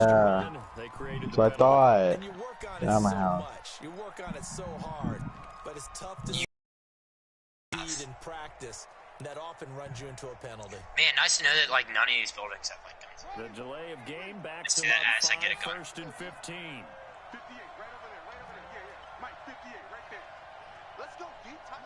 Yeah, that's what I thought. Get out of my house. You work on it so hard, but it's tough to speed and practice. That often runs you into a penalty. Man, nice to know that like none of these buildings have like guns. The delay of game back to that ass, I get a gun. First and 15. 58, right over there, right over there. Yeah. Mike, 58, right there. Let's go, deep time.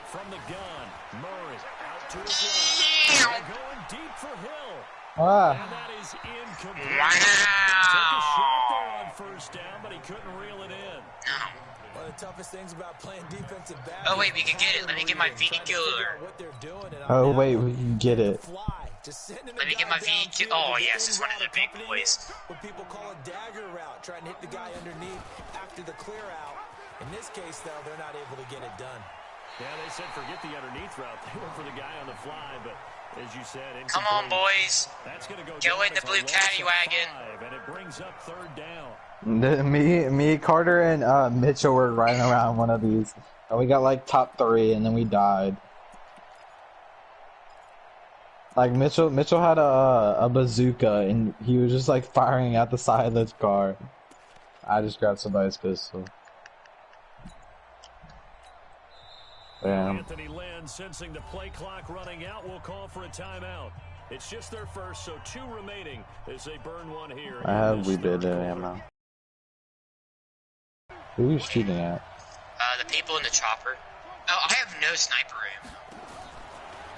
From the gun, Murray out to his left. They're going deep for Hill. And that is incomplete. Wow. Took a shot there on first down, but he couldn't reel it in. One of the toughest things about playing defensive back. Oh wait, we can get it. Let me get my VD killer. Oh wait, we can get it. Let me get my VD killer. Oh yes, it's one of the big boys. What people call a dagger route, trying to hit the guy underneath after the clear out. In this case, though, they're not able to get it done. Yeah, they said forget the underneath route. They went for the guy on the fly, but as you said, come on, boys. That's gonna go in the blue caddy wagon. And it brings up third down. Me, Carter, and Mitchell were riding around one of these, and we got like top 3, and then we died. Like Mitchell had a bazooka, and he was just like firing at the side of this car. I just grabbed somebody's pistol. Damn. Anthony Lynn, sensing the play clock running out, will call for a timeout. It's just their first, so 2 remaining as they burn one here. I have rebid ammo. Who are you shooting at? The people in the chopper. Oh, I have no sniper aim.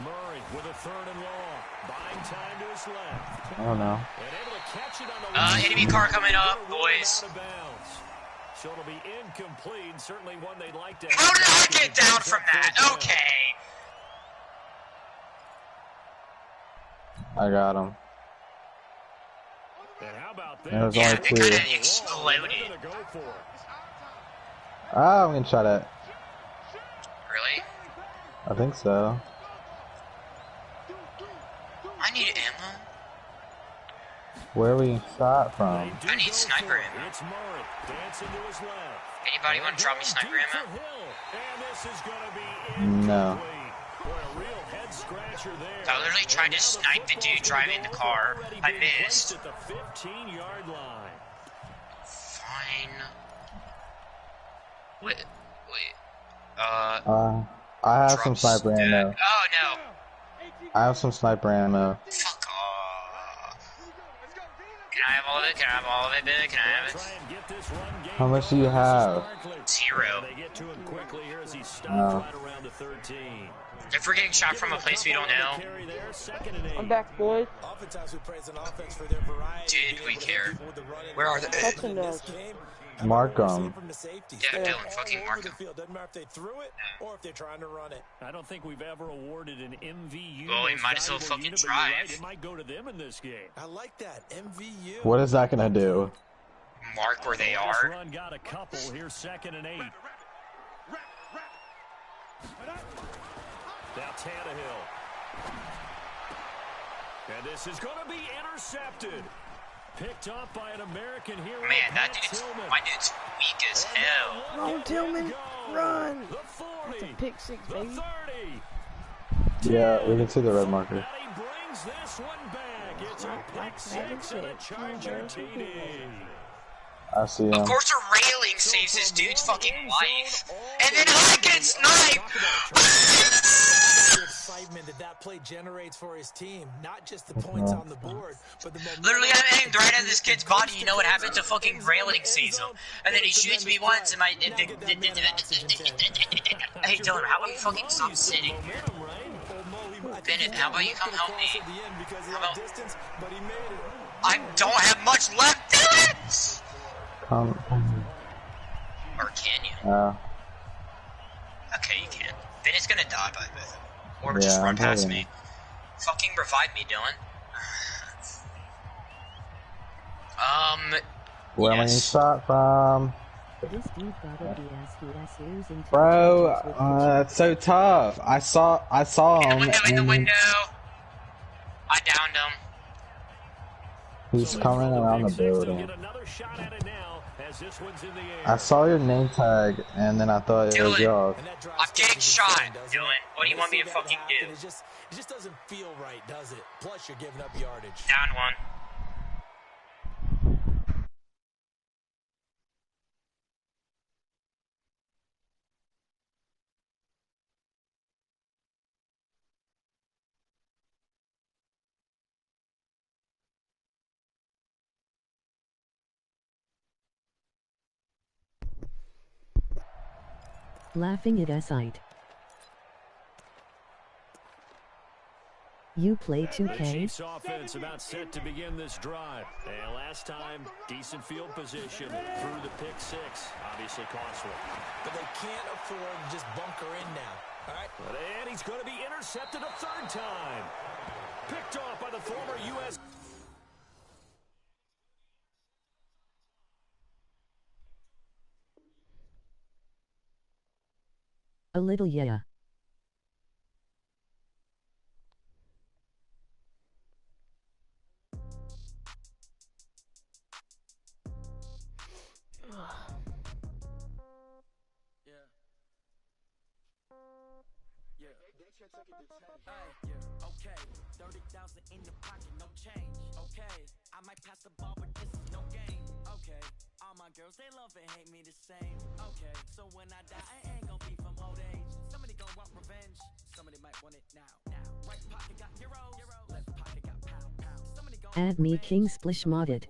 Murray with a third and long, buying time to his left. Oh no. And able to catch it on the enemy car coming up, boys. So it'll be incomplete, certainly one they'd like to. How did I get down from that? Okay. I got him. And how about that? Yeah, it kind of exploded. Ah, I'm getting shot at. Really? I think so. I need ammo. Where are we shot from? I need sniper ammo. Anybody want to drop me sniper ammo? No. I literally tried to snipe the dude driving the car. I missed. Fine. Wait. I have some sniper ammo. Oh no. I have some sniper ammo. Fuck off. Can I have all of it? Can I have all of it, baby? Can I have it? How much do you have? 0. No. If we're getting shot from a place we don't know. I'm back, boys. Dude, we care. Where are they? Mark them. Yeah, Dylan, fucking mark them. Doesn't matter if they threw it or if they're trying to run it. I don't think we've ever awarded an MVU. Well, we might as well fucking drive. It might go to them in this game. I like that MVU. What is that gonna do? Mark where they are. Run got a couple here, 2nd and 8. Now Tannehill. And this is going to be intercepted. Picked up by an American hero. Man, my dude's weak as hell. Run, Tillman, run. That's a pick 6, baby. Yeah, we can see the red marker. Brings this one back. It's a pick 6 and a Charger TD. I see him. Of course, a railing saves this dude's fucking life, and then I get sniped. Excitement that play generates for his team, not just the points on the board, but the literally I'm aimed right at this kid's body. You know what happens? A fucking railing sees him, and then he shoots me once, and my. Hey Dylan, how about you fucking stop sitting here? Bennett, how about you come help me? How about... I don't have much left, Dylan. Or can you? Okay, you can. Bennett's gonna die by the way. Or just run past me. Fucking revive me, Dylan. Where am I getting shot from? Bro, that's so tough. I saw him. In the window. I downed him. He's coming around the building. I saw your name tag, and then I thought it was yours. I'm getting shot, Dylan. What do you want me to fucking do? It just doesn't feel right, does it? Plus, you're giving up yardage. Down one. Laughing at S-ite. You play 2K? The Chiefs offense about set to begin this drive. And last time, decent field position through the pick six. Obviously costly. But they can't afford to just bunker in now. All right? And he's going to be intercepted a third time. Picked off by the former U.S. A little yeah. Okay, 30,000 in the pocket, no change. Okay, I might pass the ball, but this is no game. Okay, all my girls, they love and hate me the same. Okay, so when I die, I ain't gonna be from old age. Somebody gonna want revenge, somebody might want it now. Right pocket got euros, left pocket got pound. Somebody gonna Add me King Splish modded.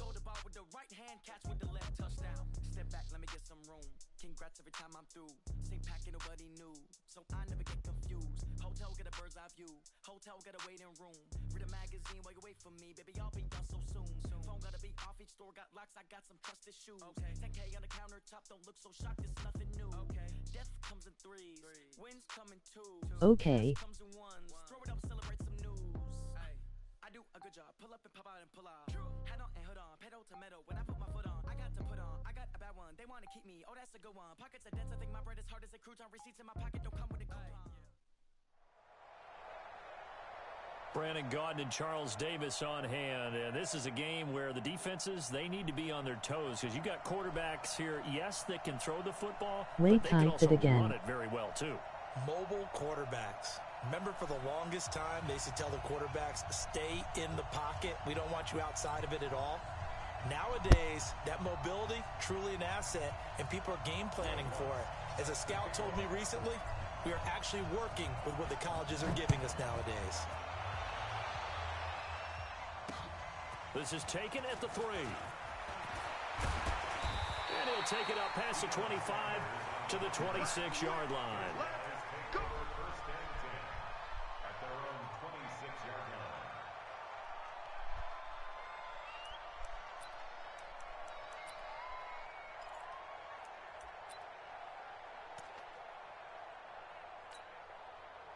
Throw the ball with the right hand, catch with the left, touchdown. Step back, let me get some room. Congrats every time I'm through. Same packet, nobody knew, so I never get confused. Hotel get a bird's eye view. Hotel get a waiting room. Read a magazine while you wait for me, baby. I'll be done so soon. Phone gotta be off. Each store got locks. I got some trusted shoes. Okay. 10K on the countertop. Don't look so shocked. It's nothing new. Okay. Death comes in threes. Wins come in twos. Okay. Comes in ones. Throw it up, celebrate some news. Ay. I do a good job. Pull up and pop out and pull out. Head on and hood on. Pedal to metal. When I put my foot on, I got to put on. I got a bad one. They want to keep me. Oh, that's a good one. Pockets are dense. I think my bread is hard as a crouton. Receipts in my pocket don't come with a coupon. Brandon Gaudin and Charles Davis on hand. And this is a game where the defenses, they need to be on their toes because you got quarterbacks here, yes, that can throw the football, Wait, but they can also again. run it very well, too. Mobile quarterbacks. Remember, for the longest time, they used to tell the quarterbacks, stay in the pocket. We don't want you outside of it at all. Nowadays, that mobility, truly an asset, and people are game planning for it. As a scout told me recently, we are actually working with what the colleges are giving us nowadays. This is taken at the 3. And he'll take it up past the 25 to the 26-yard line. Go. First and 10 at their own 26-yard line.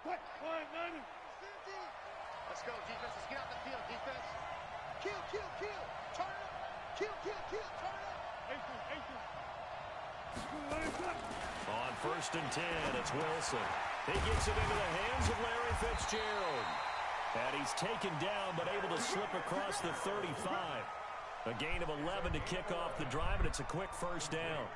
What? 5-9. Let's go, defense. Let's get out the field, defense. Kill. Turn it up. Kill. Turn it up. On first and 10, it's Wilson. He gets it into the hands of Larry Fitzgerald. And he's taken down, but able to slip across the 35. A gain of 11 to kick off the drive, and it's a quick first down.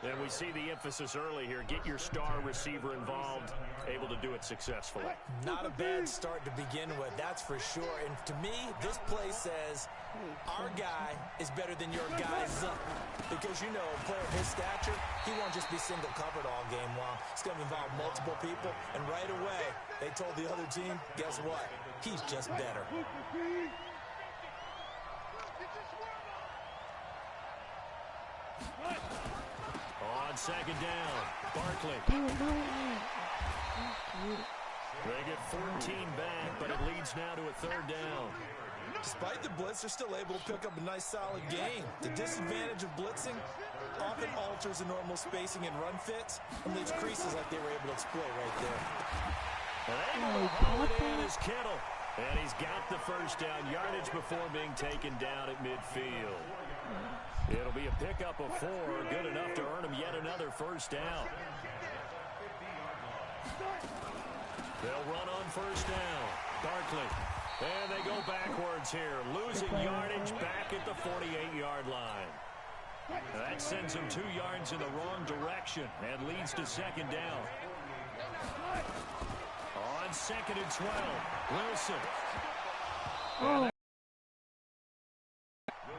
And we see the emphasis early here. Get your star receiver involved, able to do it successfully. Not a bad start to begin with, that's for sure. And to me, this play says our guy is better than your guy's up. Because, you know, a player of his stature, he won't just be single covered all game long. It's going to involve multiple people. And right away, they told the other team, guess what? He's just better. On second down, Barkley. They get 14 back, but it leads now to a third down. Despite the blitz, they're still able to pick up a nice, solid gain. The disadvantage of blitzing often alters the normal spacing and run fits and leaves creases like they were able to exploit right there. Able to haul it in is Kittle. And he's got the first down yardage before being taken down at midfield. It'll be a pickup of 4, good enough to earn him yet another first down. They'll run on first down. Barkley. And they go backwards here, losing yardage back at the 48-yard line. That sends him 2 yards in the wrong direction and leads to second down. On second and 12, Wilson. Oh.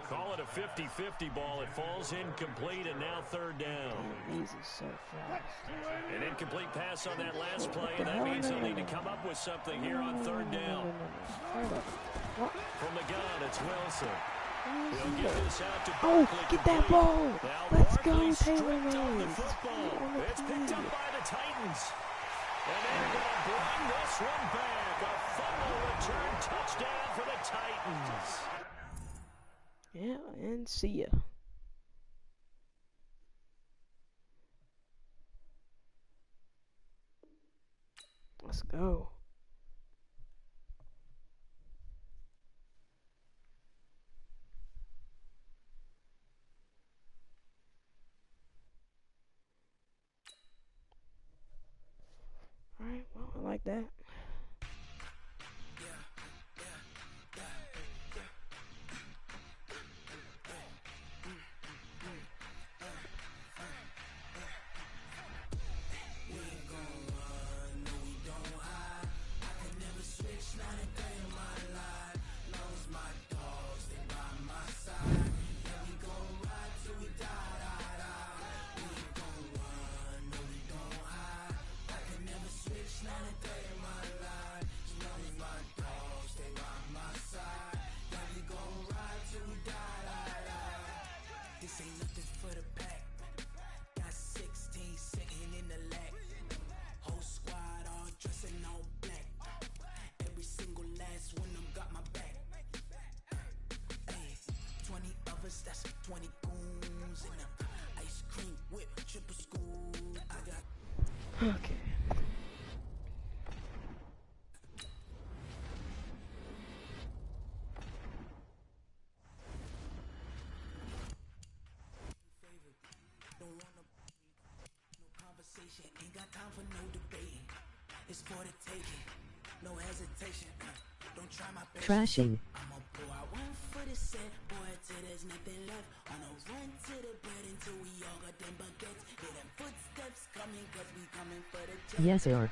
Call it a 50-50 ball. It falls incomplete, and now third down. These are so fast. An incomplete pass on that last play, and that means they'll need to come up with something here on third down. From the gun, it's Wilson. He'll get this out to Oh, Barkley get that complete. ball. Now Let's Barkley go, stripped Taylor of the Mays. football. It's picked up by the Titans. And they're going to bring this one back. A fumble return touchdown for the Titans. Yeah, and see ya. Let's go. Alright, well, I like that. This ain't nothing for the pack. Got 16 sitting in the lag. Whole squad all dressing all black. Every single last one of them got my back. Hey, 20 of us, that's 20 goons in the ice cream whip, triple school. I got. Okay. Don't want no conversation, ain't got time for no debating. It's for the taking, no hesitation. Don't try my patience. Trashing. I'ma pour out one for the set, boy, till there's nothing left. On a run to the bread until we all got them baguettes. Hear them footsteps coming, cause we coming for the jet. Yes, sir.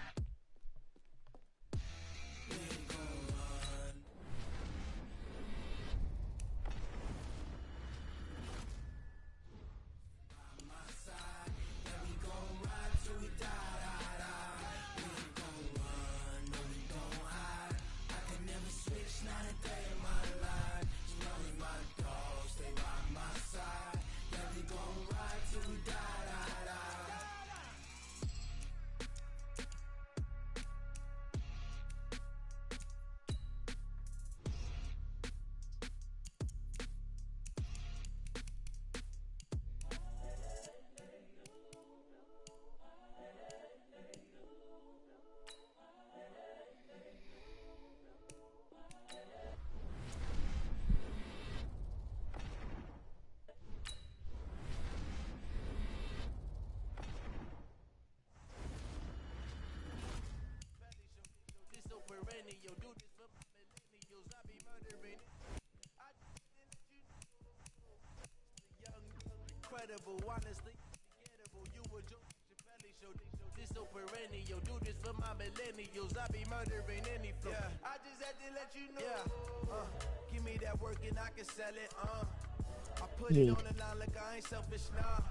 Incredible, honestly, unforgettable. You were Joe Chappelle show. This so perennial. Do this for my millennials. I be murdering any flow. Yeah. I just had to let you know. Yeah. Give me that work and I can sell it. I put it on the line like I ain't selfish. Nah.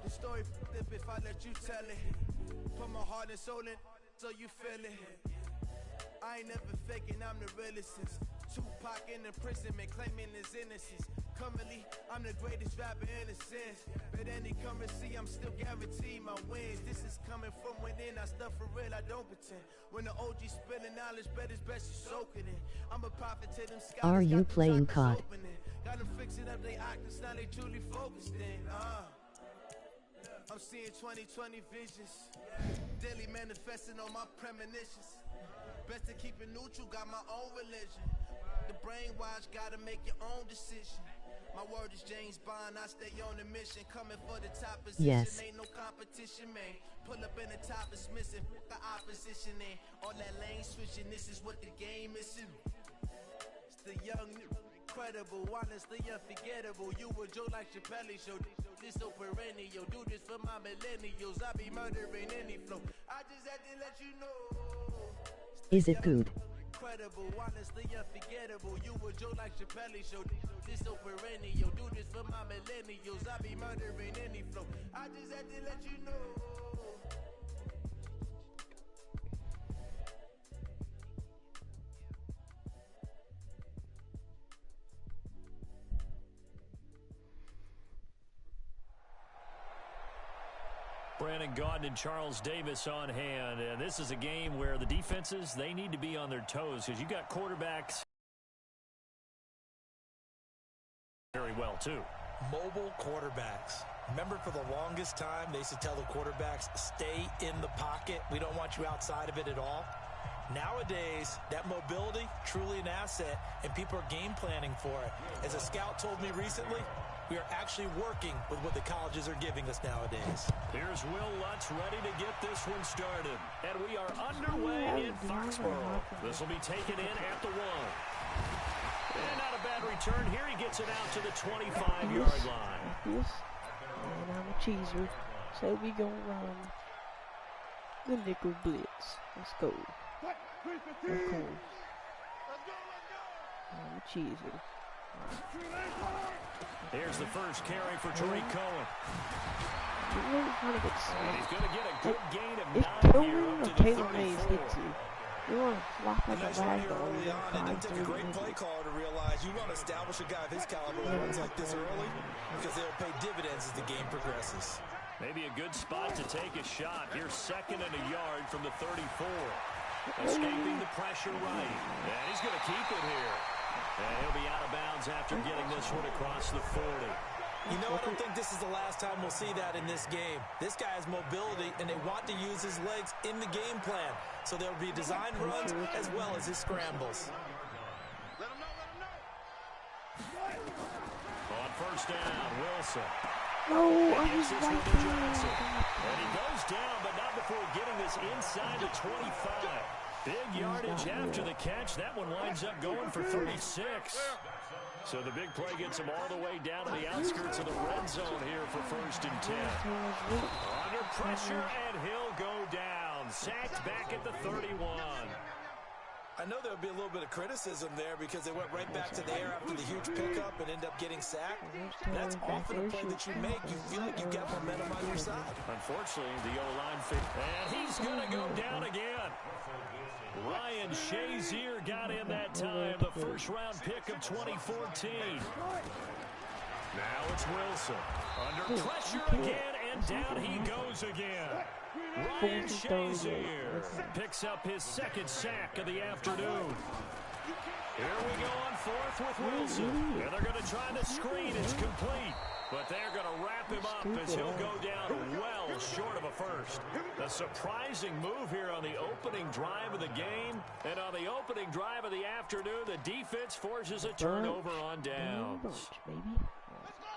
The story flip if I let you tell it. Put my heart and soul in so you feel it. I ain't never faking, I'm the realest since Tupac in imprisonment, claiming his innocence. Currently, I'm the greatest rapper in a sense. But any currency, I'm still guaranteed my wins. This is coming from within, I stuff for real, I don't pretend. When the OG spilling knowledge, bet it's best you soak it in. I'm a prophet to them scholars. Are you playing COD? Got them fixing up they octaves, now they truly focused in. I'm seeing 2020 visions. Daily manifesting on my premonitions. Best to keep it neutral, got my own religion. The brainwash, gotta make your own decision. My word is James Bond, I stay on the mission. Coming for the top position, ain't no competition, man. Pull up in the top is missing, the opposition in. All that lane switching, this is what the game is. It's the young, incredible, honestly unforgettable. You were Joe like Chappelle show. This so perennial, do this for my millennials. I be murdering any flow. I just had to let you know. Is it good? Incredible, honestly unforgettable. You were Joe like Chappelle show. This so perennial, do this for my millennials. I be murdering any flow. I just had to let you know. Brandon Gaudin and Charles Davis on hand. And this is a game where the defenses, they need to be on their toes because you got quarterbacks very well, too. Mobile quarterbacks. Remember, for the longest time, they used to tell the quarterbacks, stay in the pocket. We don't want you outside of it at all. Nowadays, that mobility, truly an asset, and people are game planning for it. As a scout told me recently, we are actually working with what the colleges are giving us nowadays. Here's Will Lutz ready to get this one started. And we are underway in Foxborough. This will be taken in at the 1. And not a bad return here. He gets it out to the 25-yard line. And I'm a cheeser, so we gonna run the nickel blitz. Let's go. Of course. I'm a cheeser. Here's the first carry for Tariq Cohen. He's going to get a good gain of 9 here up to the 34. You want to flop like nice a run rag here doll. early on. It didn't take a great play caller to realize you want to establish a guy of his caliber who runs like this early because they'll pay dividends as the game progresses. Maybe a good spot to take a shot. Here's 2nd and a yard from the 34. Escaping the pressure right. And he's going to keep it here. And he'll be out of bounds after getting this one across the 40. You know, I don't think this is the last time we'll see that in this game. This guy has mobility, and they want to use his legs in the game plan. So there'll be designed runs as well as his scrambles. On first down, Wilson. No, I was right Johnson. And he goes down, but not before getting this inside the 25. Big yardage after the catch. That one winds up going for 36. So the big play gets him all the way down to the outskirts of the red zone here for 1st and 10. Under pressure, and he'll go down. Sacked back at the 31. I know there'll be a little bit of criticism there because they went right back to the air after the huge pickup and end up getting sacked. That's often a play that you make. You feel like you've got momentum on your side. Unfortunately, the O-line fit. And he's going to go down again. Ryan Shazier got in that time, the first-round pick of 2014. Now it's Wilson. Under pressure again, and down he goes again. Ryan Shazier picks up his 2nd sack of the afternoon. Here we go on 4th with Wilson. And they're going to try the screen. It's complete. But they're going to wrap him up as he'll go down well short of a first. A surprising move here on the opening drive of the game. And on the opening drive of the afternoon, the defense forces a turnover on downs.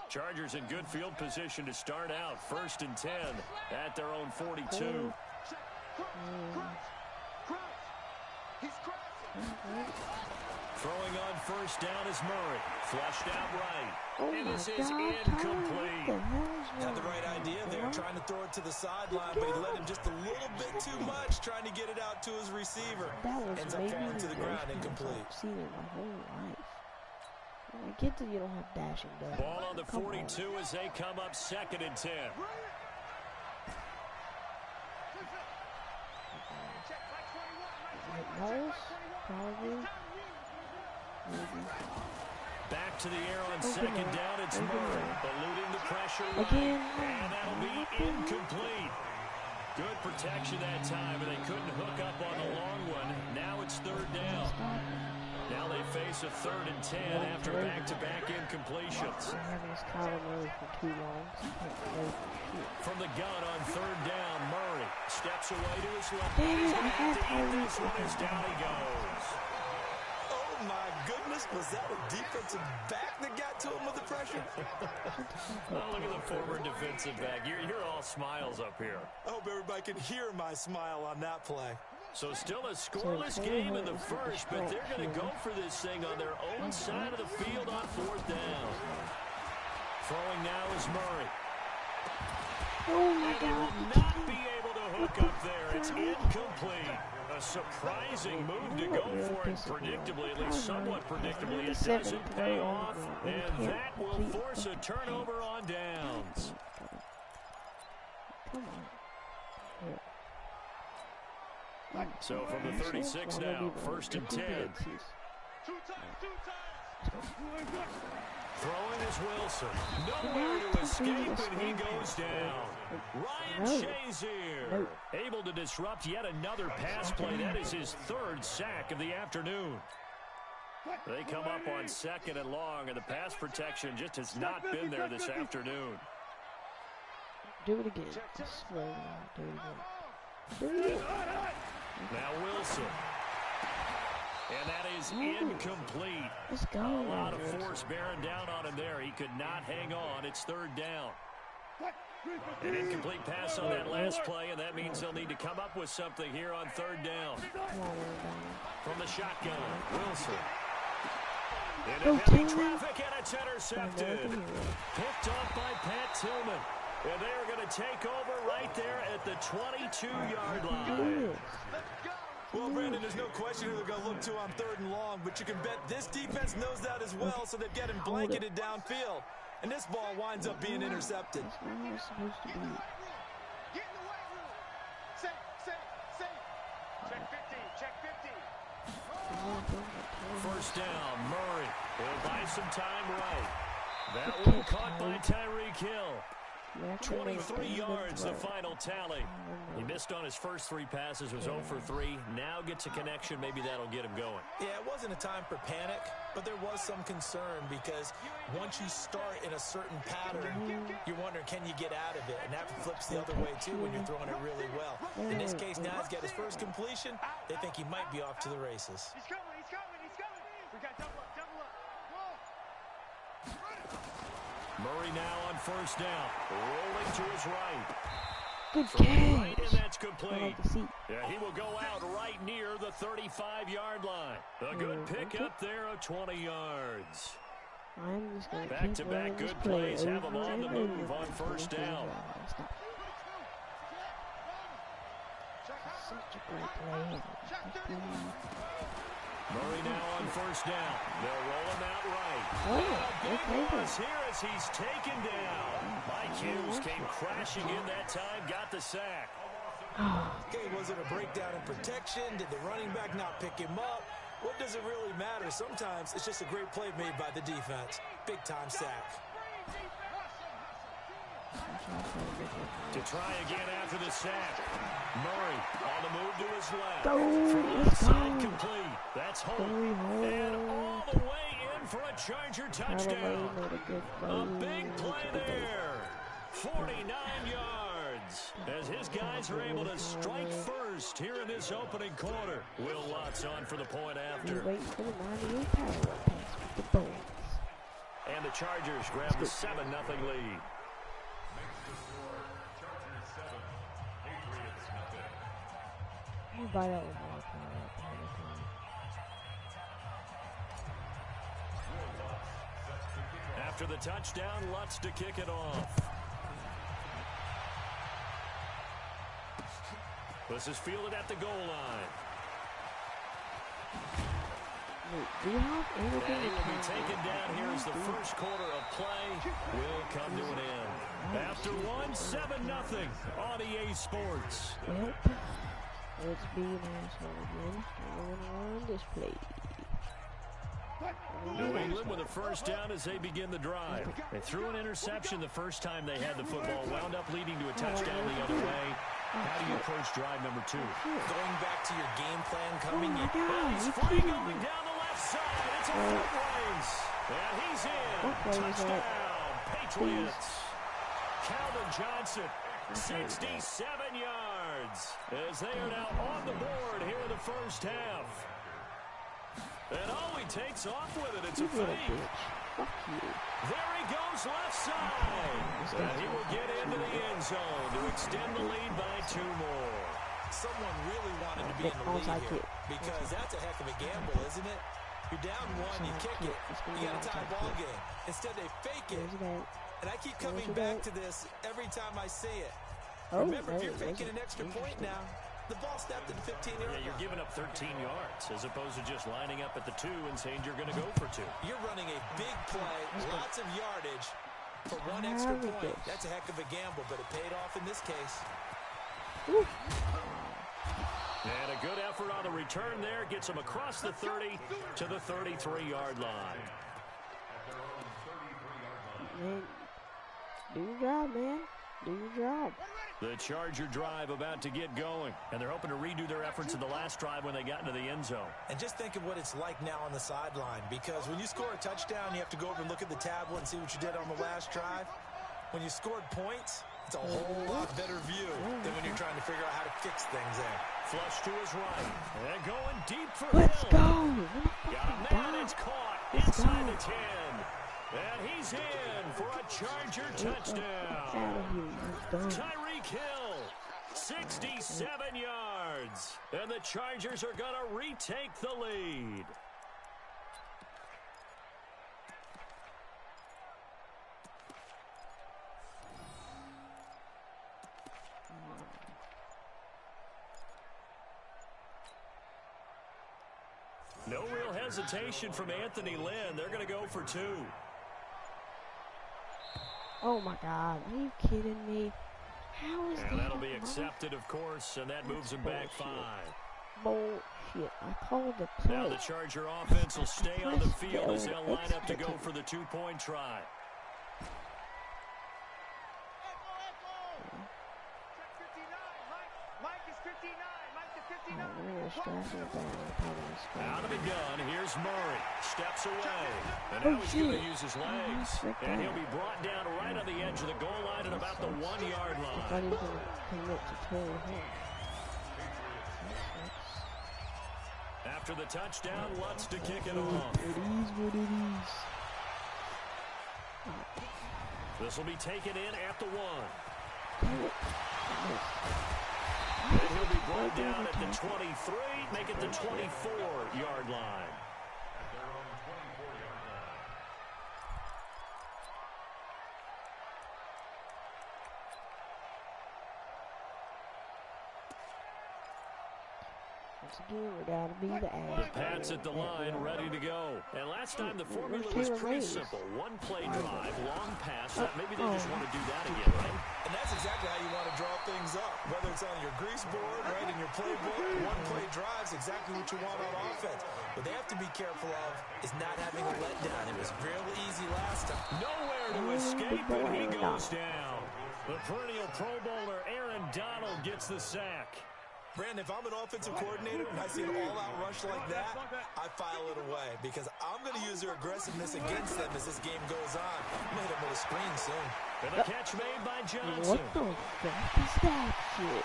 Chargers in good field position to start out. 1st and 10 at their own 42. Throwing on first down is Murray. Flushed out right. And this is incomplete. Had the right idea there, trying to throw it to the sideline, but he let him just a little bit too much, trying to get it out to his receiver. Ends up falling to the ground incomplete. I've seen it my whole life. When I get to you don't have dashing done. Ball on the 42 as they come up 2nd and 10. Balls, probably. Maybe. Back to the air on 2nd down. It's Murray eluding the pressure. Again. And that'll be incomplete. Good protection that time, and they couldn't hook up on the long one. Now it's 3rd down. Now they face a 3rd and 10 after back-to-back incompletions. From the gun on 3rd down, Murray steps away to his left. He's going to have to eat this one as down he goes. Oh, my goodness. Was that a defensive back that got to him with the pressure? Oh, look at the former defensive back. You're all smiles up here. I hope everybody can hear my smile on that play. So still a scoreless game in the first, but they're going to go for this thing on their own side of the field on 4th down. Throwing now is Murray. Oh my and he God. will not be able to hook up there. It's incomplete. A surprising move to go for it predictably, at least somewhat predictably. It doesn't pay off, and that will force a turnover on downs. Come on. So from the 36 now, 1st and 10. Throwing is Wilson. Nowhere to escape, and he goes down. Ryan No. Shazier No. able to disrupt yet another pass play. That is his third sack of the afternoon. They come up on 2nd and long, and the pass protection just has not been there this afternoon. Do it again. I swear to God, do it again. Do it. Now Wilson. And that is incomplete. Let's go. A lot of force bearing down on him there. He could not hang on. It's 3rd down. An incomplete pass on that last play, and that means they'll need to come up with something here on 3rd down. From the shotgun, Wilson. Into heavy traffic, and it's intercepted. Picked off by Pat Tillman. And they are going to take over right there at the 22-yard line. Well, Brandon, there's no question who they're going to look to on 3rd and long, but you can bet this defense knows that as well, so they're getting blanketed downfield. And this ball winds up being intercepted. That's not it's supposed to be. Get in the weight room. Safe. Check 50, check 50. First down, Murray. He'll buy some time right. That one caught by Tyreek Hill. 23 yards, the final tally. He missed on his first 3 passes, was 0 for 3. Now gets a connection. Maybe that'll get him going. Yeah, it wasn't a time for panic, but there was some concern because once you start in a certain pattern, you're wondering, can you get out of it? And that flips the other way, too, when you're throwing it really well. In this case, now he's got his first completion. They think he might be off to the races. He's coming. We got double up. Murray now on first down. Rolling to his right. Good Right, catch. and that's complete. I like to see. Yeah, he will go out right near the 35-yard line. A good pickup there of 20 yards. I'm just going to Back-to-back good plays have him on the move on first down. Such a great play. Murray now on first down. They'll roll him out right. Oh, Big loss here as he's taken down. Mike Hughes came crashing in that time, got the sack. Okay, was it a breakdown in protection? Did the running back not pick him up? What does it really matter? Sometimes it's just a great play made by the defense. Big-time sack. To try again after the sack. Murray on the move to his left. Go, Let's go. Complete. That's Holt. And all the way in for a Charger touchdown. A big play there. 49 yards. As his guys are able to strike first here in this opening quarter. Will Lutz on for the point after. And the Chargers grab the 7-0 lead. After the touchdown, Lutz to kick it off. This is fielded at the goal line. Do you have anything? And he will be taken down here as the first quarter of play will come to an end. After one, 7-0 on EA Sports. Yep. Let's be an asshole again. We're gonna run this play. New England with a first down as they begin the drive. They threw an interception the first time they had the football, wound up leading to a touchdown the other way. How do you approach drive number 2? Going back to your game plan coming in. He's free going down the left side. It's a foot race. And he's in. Touchdown, Patriots. Calvin Johnson, 67 yards. As they are now on the board here in the first half. And oh, he takes off with it. It's a fake. There he goes left side. And he will get into the end zone to extend the lead by 2 more. Someone really wanted to be in the lead here because that's a heck of a gamble, isn't it? You're down 1, you kick it, you got a tie ball game. Instead, they fake it. And I keep coming back to this every time I see it. Remember, if you're faking an extra point now, the ball snapped at the 15-yard line. Yeah, you're giving up 13 yards as opposed to just lining up at the 2 and saying you're going to go for 2. You're running a big play, lots of yardage for 1 extra point. That's a heck of a gamble, but it paid off in this case. And a good effort on the return there. Gets him across the 30 to the 33-yard line. Man, do your job, man. Do your job. The Charger drive about to get going, and they're hoping to redo their efforts in the last drive when they got into the end zone. And just think of what it's like now on the sideline, because when you score a touchdown, you have to go over and look at the tablet and see what you did on the last drive. When you scored points, it's a whole lot better view than when you're trying to figure out how to fix things there. Flush to his right. And going deep for Let's Hill. go. Got a man, it's caught inside the 10. And he's in for a Charger touchdown. Tyreek Hill, 67 yards. And the Chargers are going to retake the lead. No real hesitation from Anthony Lynn. They're going to go for 2. Oh my God, are you kidding me? How is that? And that'll be accepted, of course, and that moves him back 5. Bullshit. I called the play. Now the Charger offense will stay on the field as they'll line up to go for the 2-point try. Out of the gun, here's Murray. Steps away. And now he's going to use his legs. And he'll be brought down right on the edge of the goal line at about the 1-yard line. I thought he was going to commit to 12. After the touchdown, Lutz to kick it off. It is what it is. This will be taken in at the 1. And he'll be brought down at the 23, make it the 24-yard line. Once again, we gotta be the ass. The Pats at the line, ready to go. And last time the formula was pretty simple. One play drive, long pass. Maybe they just want to do that again, right? And that's exactly how you want to draw things up. Whether it's on your grease board, right, in your playbook, one play drive is exactly what you want on offense. What they have to be careful of is not having a letdown. It was real easy last time. Nowhere to escape, and he goes down. The perennial Pro Bowler Aaron Donald gets the sack. Brandon, if I'm an offensive coordinator and I see an all-out rush like that, I file it away because I'm going to use their aggressiveness against them as this game goes on. I'm going to hit them with a screen soon. And the catch made by Johnson. What the fuck is that shit?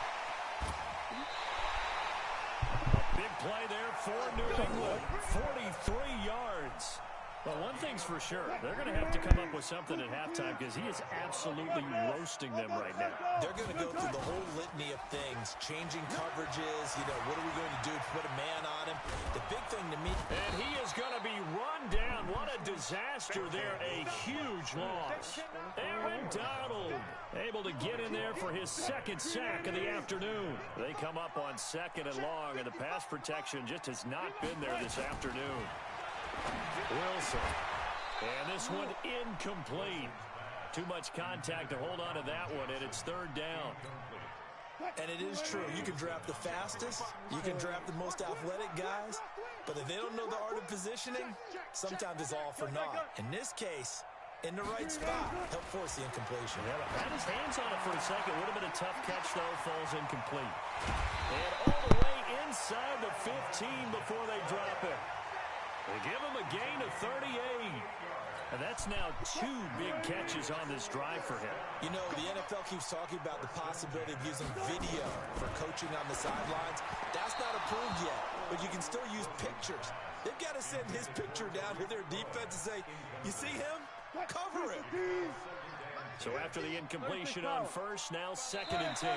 Big play there for New England. 43 yards. Well, one thing's for sure. They're going to have to come up with something at halftime because he is absolutely roasting them right now. They're going to go through the whole litany of things, changing coverages, what are we going to do to put a man on him? The big thing to me... And he is going to be run down. What a disaster there. A huge loss. Aaron Donald able to get in there for his second sack of the afternoon. They come up on 2nd and long, and the pass protection just has not been there this afternoon. Wilson. And this one incomplete. Too much contact to hold on to that one, and it's 3rd down. And it is true. You can draft the fastest. You can draft the most athletic guys. But if they don't know the art of positioning, sometimes it's all for naught. In this case, in the right spot, help force the incompletion. Yeah, had his hands on it for a second. Would have been a tough catch, though. Falls incomplete. And all the way inside the 15 before they drop it. They give him a gain of 38. And that's now 2 big catches on this drive for him. You know, the NFL keeps talking about the possibility of using video for coaching on the sidelines. That's not approved yet, but you can still use pictures. They've got to send his picture down to their defense and say, you see him? Cover him. So after the incompletion on first, now 2nd and 10.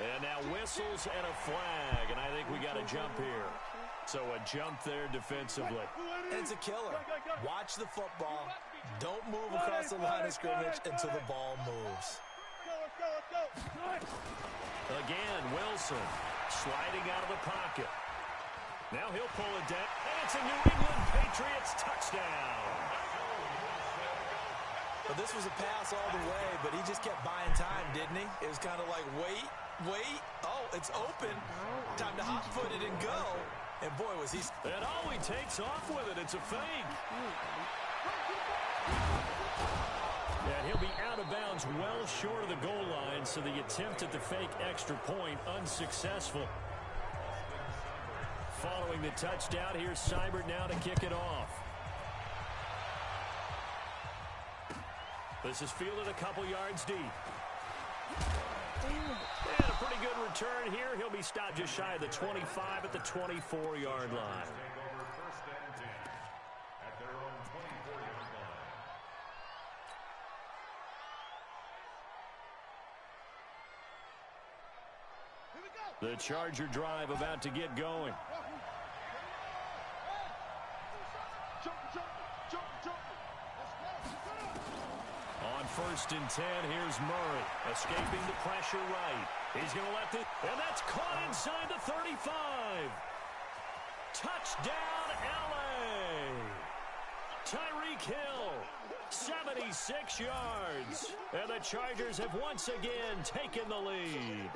And now whistles and a flag, and I think we got a jump here. So a jump there defensively. And it's a killer. Watch the football. Don't move across the line of scrimmage until the ball moves. Again, Wilson sliding out of the pocket. Now he'll pull it down, and it's a New England Patriots touchdown. Well, this was a pass all the way, but he just kept buying time, didn't he? It was kind of like, wait. Oh, it's open. Time to hot-foot it and go. And boy, was he... And oh, he takes off with it. It's a fake. And he'll he'll be out of bounds well short of the goal line, so the attempt at the fake extra point unsuccessful. Following the touchdown, here's Seibert now to kick it off. This is fielded a couple yards deep. And a pretty good return here. He'll be stopped just shy of the 25 at the 24-yard line. The Charger drive about to get going. On 1st and 10, here's Murray, escaping the pressure right. He's going to let this, and that's caught inside the 35. Touchdown, L.A. Tyreek Hill, 76 yards. And the Chargers have once again taken the lead.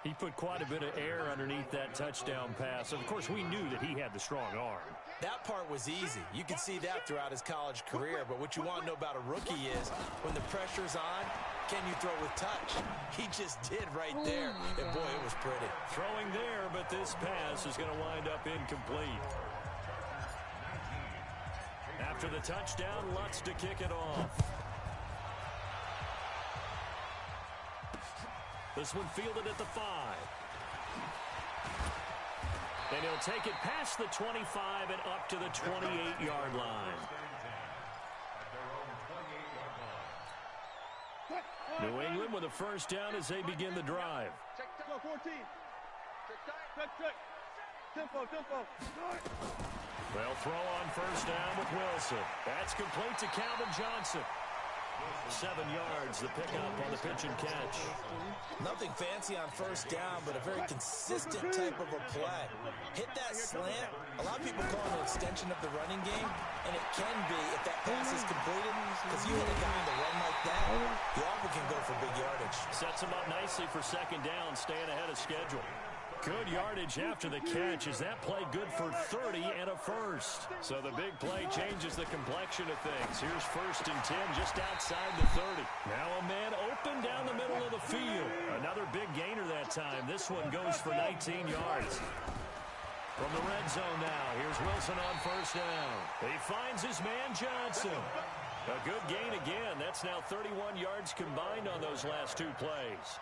He put quite a bit of air underneath that touchdown pass. Of course, we knew that he had the strong arm. That part was easy. You can see that throughout his college career. But what you want to know about a rookie is when the pressure's on, can you throw with touch? He just did right there. And, boy, it was pretty. Throwing there, but this pass is going to wind up incomplete. After the touchdown, Lutz to kick it off. This one fielded at the 5. And he'll take it past the 25 and up to the 28-yard line. New England with a first down as they begin the drive. They'll throw on first down with Wilson. That's complete to Calvin Johnson. 7 yards, the pickup on the pitch and catch. Nothing fancy on first down, but a very consistent type of a play. Hit that slant. A lot of people call it an extension of the running game, and it can be if that pass is completed, because you hit a guy on the run like that, you often can go for big yardage. Sets him up nicely for second down, staying ahead of schedule. Good yardage after the catch. Is that play good for 30 and a first? So the big play changes the complexion of things. Here's 1st and 10 just outside the 30. Now a man open down the middle of the field. Another big gainer that time. This one goes for 19 yards. From the red zone now, here's Wilson on first down. He finds his man Johnson. A good gain again. That's now 31 yards combined on those last 2 plays.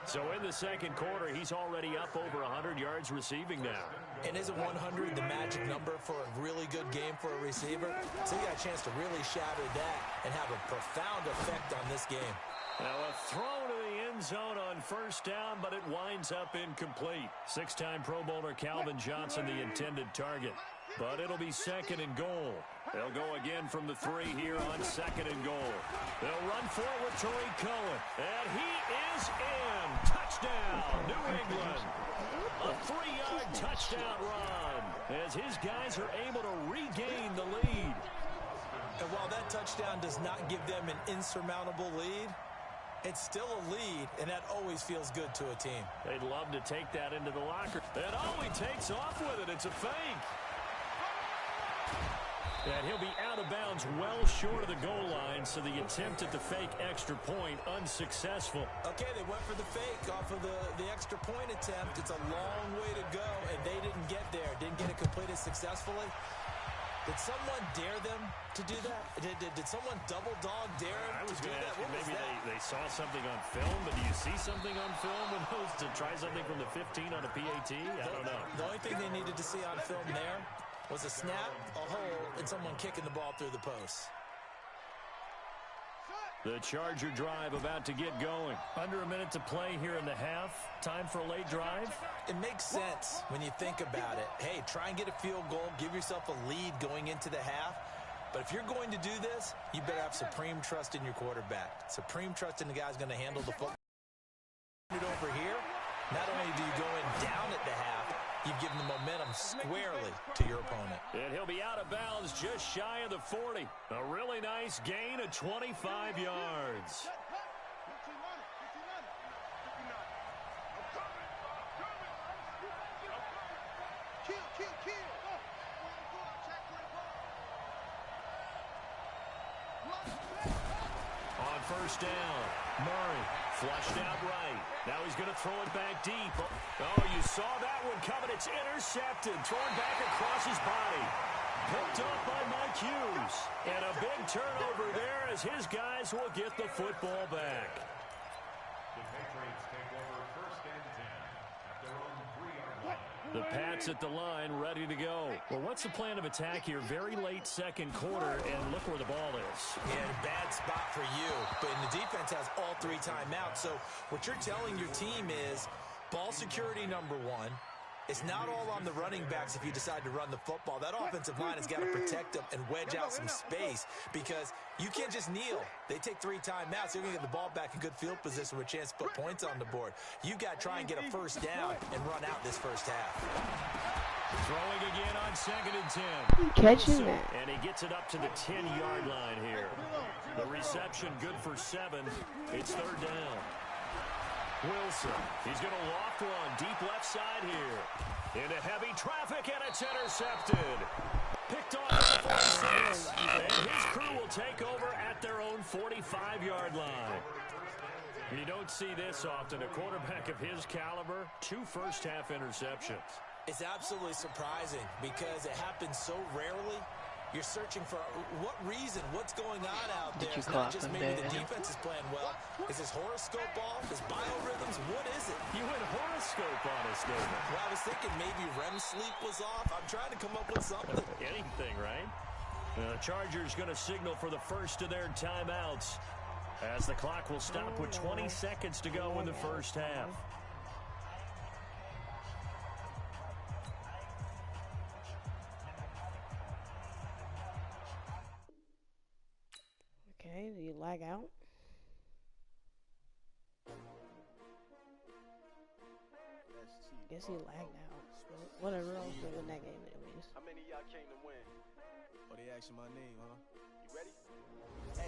So in the second quarter, he's already up over 100 yards receiving now. And isn't 100 the magic number for a really good game for a receiver? So he got a chance to really shatter that and have a profound effect on this game. Now a throw to the end zone on first down, but it winds up incomplete. 6-time Pro Bowler Calvin Johnson, the intended target. But it'll be 2nd and goal. They'll go again from the 3 here on 2nd and goal. They'll run for it with Tariq Cohen. And he is in. Touchdown, New England. A 3-yard touchdown run as his guys are able to regain the lead. And while that touchdown does not give them an insurmountable lead, it's still a lead, and that always feels good to a team. They'd love to take that into the locker. And he takes off with it. It's a fake. And he'll be out of bounds well short of the goal line, so the attempt at the fake extra point unsuccessful. Okay, they went for the fake off of the extra point attempt. It's a long way to go, and they didn't get there. Didn't get it completed successfully. Did someone dare them to do that? Did someone double dog dare them to do that? I was going to ask you, maybe they saw something on film, but do you see something on film with those to try something from the 15 on a PAT? I don't know. The only thing they needed to see on film there was a snap, a hole, and someone kicking the ball through the post. The Charger drive about to get going. Under a minute to play here in the half. Time for a late drive. It makes sense when you think about it. Hey, try and get a field goal. Give yourself a lead going into the half. But if you're going to do this, you better have supreme trust in your quarterback. Supreme trust in the guy who's going to handle the football. Over here, not only do you go in down at the half, you've given the momentum squarely to your opponent. And he'll be out of bounds just shy of the 40. A really nice gain of 25 yards. first down. Murray flushed out right. Now he's going to throw it back deep. Oh, you saw that one coming. It's intercepted. Thrown back across his body. Picked up by Mike Hughes. And a big turnover there as his guys will get the football back. The Patriots take over first and 10 at their own 3-yard line. The Pats at the line, ready to go. Well, what's the plan of attack here? Very late second quarter, and look where the ball is. Yeah, bad spot for you. But the defense has all 3 timeouts. So what you're telling your team is ball security number 1. It's not all on the running backs if you decide to run the football. That offensive line has got to protect them and wedge out some space because you can't just kneel. They take 3 timeouts. You're going to get the ball back in good field position with a chance to put points on the board. You got to try and get a first down and run out this first half. Throwing again on 2nd and 10. Catching that. And he gets it up to the 10-yard line here. The reception good for 7. It's 3rd down. Wilson, he's going to loft one deep left side here. Into heavy traffic, and it's intercepted. Picked off at the 46. And his crew will take over at their own 45-yard line. You don't see this often. A quarterback of his caliber, 2 first-half interceptions. It's absolutely surprising because it happens so rarely. You're searching for what reason, what's going on out there. It's not just maybe the defense is playing well. Is his horoscope off? His biorhythms? What is it? You went horoscope on us, David. Well, I was thinking maybe REM sleep was off. I'm trying to come up with something. Anything, right? The Chargers going to signal for the first of their timeouts as the clock will stop with 20 seconds to go in the first half. Okay, do you lag out? Guess he lagged out. Whatever, I was gonna win that game anyways. How many of y'all came to win? Oh, they asking my name, huh? You ready?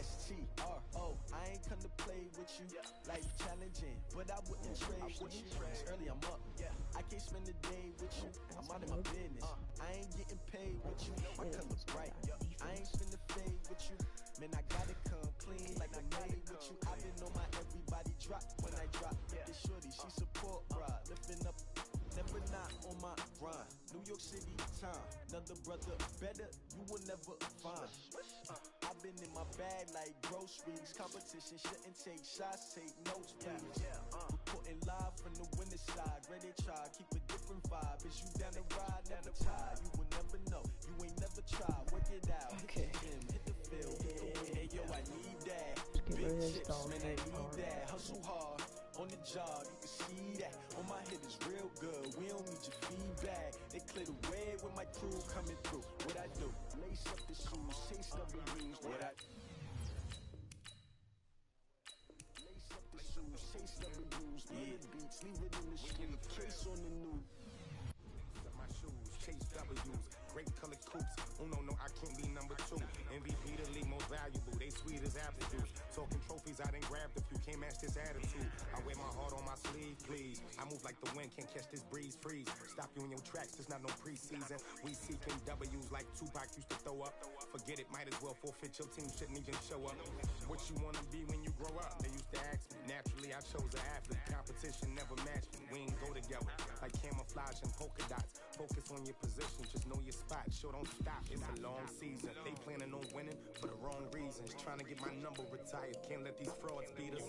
S-T-R-O. I ain't come to play with you. Life challenging, but I wouldn't trade with you. Early I'm up. I can't spend the day with you. I'm out of my business. I ain't getting paid with you. My color's bright. I ain't finna fade with you. Man, I gotta come clean like I made with you. I been on my everybody drop when I drop. This shorty, she support ride. Lifting up, never not on my grind. New York City time. Another brother better, you will never find. I've been in my bag like groceries. Competition shouldn't take shots, take notes, please. Reporting live from the winning side. Ready to try, keep a different vibe. Is you down the ride, never tired. You will never know, you ain't never tried. Work it out, Okay. hit the gym, hit the field. Hey, yo, I need that. Get Big rid of this chips, dog man, I food need part. that. Hustle hard, on the job, you can see that. On my head is real good, we don't need your feedback. They clear the way with my crew coming through. What I do, lace up the shoes, chase up the rings. What I lace up the shoes, chase up the rules. Yeah, beats, leave it in the street, case on the news. My shoes, chase W's, great colored coops. Oh no, I can't be number 2. MVP the league most valuable. They sweet as apple juice. Talking trophies, I done grabbed a few. Can't match this attitude. I wear my heart on my sleeve, please. I move like the wind, can't catch this breeze. Freeze. Stop you in your tracks. There's not no preseason. We seeking W's like Tupac used to throw up. Forget it, might as well forfeit. Your team shouldn't even show up. What you wanna be when you grow up? They used to ask me. Naturally, I chose an athlete. Competition never matched me. We ain't go together like camouflage and polka dots. Focus on your position, just know your spot. Sure, don't stop. It's a long season. They planning on winning for the wrong reasons. Trying to get my number retired. Can't let these frauds beat us.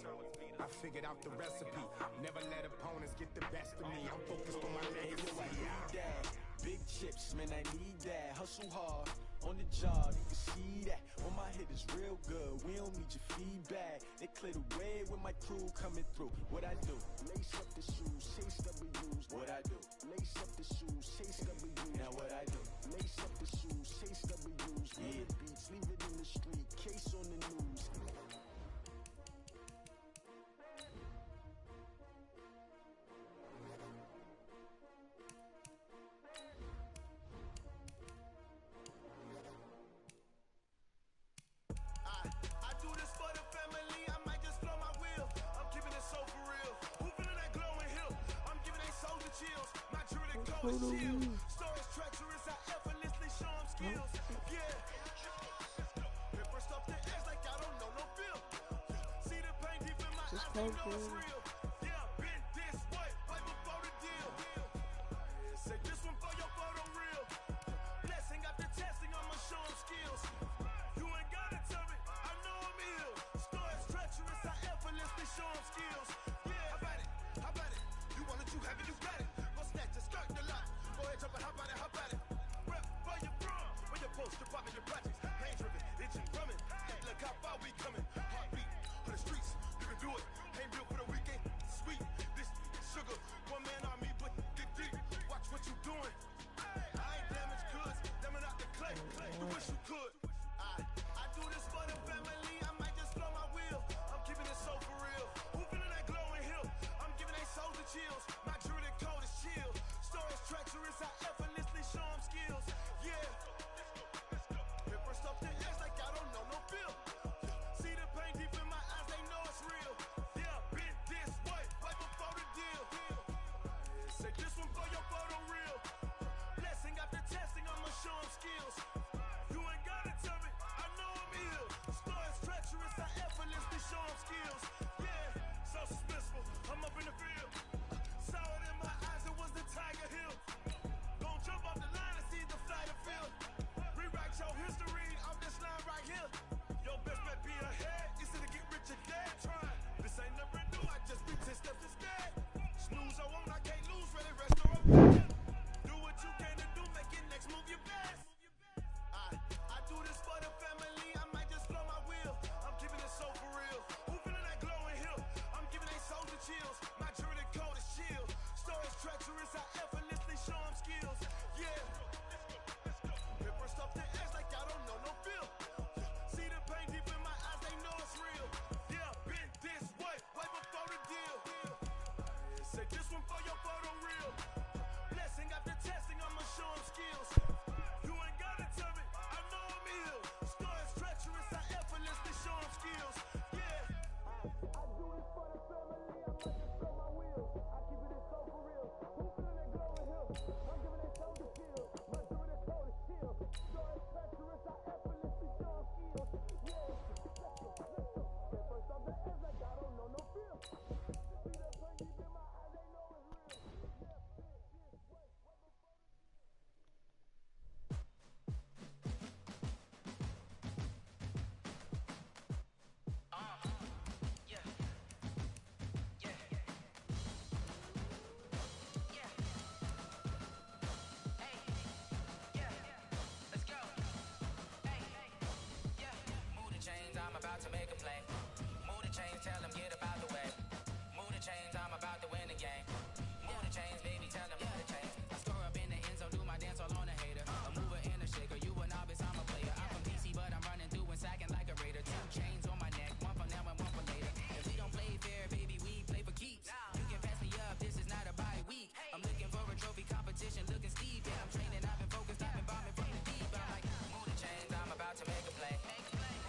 I figured out the recipe. Never let opponents get the best of me. I'm focused on my legacy. I need that. Big chips, man, I need that. Hustle hard, on the job, you can see that. On my head is real good, we don't need your feedback. They clear the way with my crew coming through. What I do, lace up the shoes, chase W's. What I do, lace up the shoes, chase W's. Now what I do, lace up the shoes, chase W's. Yeah, beats, leave it in the street, case on the news. I do this for the family, I might just blow my wheel. I'm keeping it so for real. Who feeling that glowing hill? I'm giving they soldier chills. My jewelry gold and shield. Stories treacherous, I effortlessly show them skills. Yeah. Paper stuff the edge like I don't know no bill. Thank you. Yeah, been this way, way before the deal. Say this one for your photo reel. Blessing after testing, I'ma show 'em skills. You ain't gotta tell me, I know I'm ill. Stories treacherous, I effortlessly show 'em skills. Yeah, how about it? How about it? You want it, you have it, you got it. Go snatch it, skirt the lot. Go ahead, jump it, how about it? How about it? Rep where you from? Where you post, you poppin' your projects. Pain driven, itching, drumming. Hey, look how far we coming. Heartbeat on the streets, you can do it. Ain't built for the weekend. Sweet, this sugar, one man army, but dig deep. Watch what you doing. I ain't damaged goods, damn out the clay. You wish you could. I do this for the family. I might just blow my wheel. I'm keeping it so for real. Who feeling that glowing hill? I'm giving they souls the chills. My jewelry code is chill. Stories treacherous, I effortlessly show 'em skills. Yeah. Paper stuff the edge like I don't know no feel. See the pain deep in my eyes, they know it's real. Yeah, been this way, way before the deal. Say this one for your photo reel. Blessing after testing, I'ma show 'em skills. You ain't gotta tell me, I know I'm ill. Stories treacherous, I effortlessly show 'em skills. Yeah, so suspenseful, I'm up in the field. Saw it in my eyes, it was the Tiger Hill. Gon' jump off the line and see the flight of field. Rewrite your history off this line right here. Your best bet be ahead, instead of get rich or dead trying. This ain't never new, I just be 10 steps instead. Snooze, I won't, I can't lose, ready, rest or I'm do what you can to do, make it next move your best. I do this for the family, I might just blow my wheel. I'm keeping it so for real. Who feeling that glowing hill? I'm giving they souls the chills. My jewelry code is chill. Stories treacherous, I effortlessly show 'em skills. Yeah. Paper stuff the edge like I don't know no feel. See the pain deep in my eyes, they know it's real. Yeah, been this way, way before the deal. Say this one for your photo reel. Blessing after testing, I'ma show 'em skills. You ain't gotta tell me, I know I'm ill. Stories treacherous, I effortlessly show 'em skills. Yeah. I do this for the family, I might just blow my wheel. I keep it so for real. Who feeling that glowing hill? I'm giving they souls the chill. My jewelry code is chill. Stories treacherous, I effortlessly show 'em skills. Yeah. Let's go. At first off the edge like I don't know no feel. See that pain deep in my eyes, they know it's real. Yeah, been this way, way before the I'm about to make a play. Move the chains, tell them get about the way. Move the chains, I'm about to win the game. Move the chains, baby, tell them move the chains. I score up in the end zone, do my dance all on a hater. A mover and a shaker, you a novice, I'm a player. I'm from DC, but I'm running through and sacking like a raider. 2 chains on my neck, one for now and one for later. If we don't play fair, baby, we play for keeps. You can pass me up, this is not a bye week. I'm looking for a trophy competition, looking steep. Yeah, I'm training, I've been focused, I've been bombing from the deep. I'm like, move the chains, I'm about to make a play.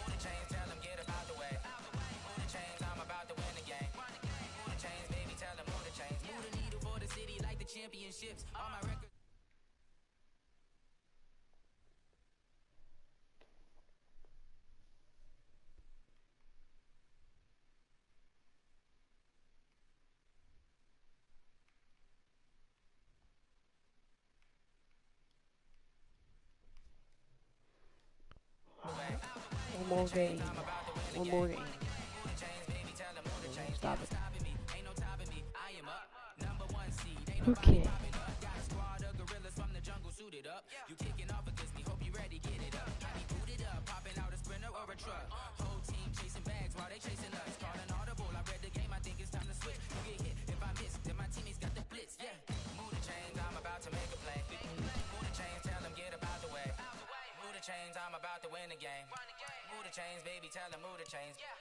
Move the chains, tell them get about the way. Move the chains, I'm about to win the game. Move the chains, baby, tell them move the chains. Move the needle for the city like the championships. All my records. One more game. One more game. Stop it. Okay. You kicking off against me, hope you ready, get it up. I be booted up, popping out a sprinter or a truck. Whole team chasing bags while they chasing us. Calling audible, I read the game, I think it's time to switch. You get hit, if I miss, then my teammates got the blitz, yeah. Move the chains, I'm about to make a play. Move the chains, tell them get about the way. Move the chains, I'm about to win the game. Move the chains, baby, tell them move the chains. Y'all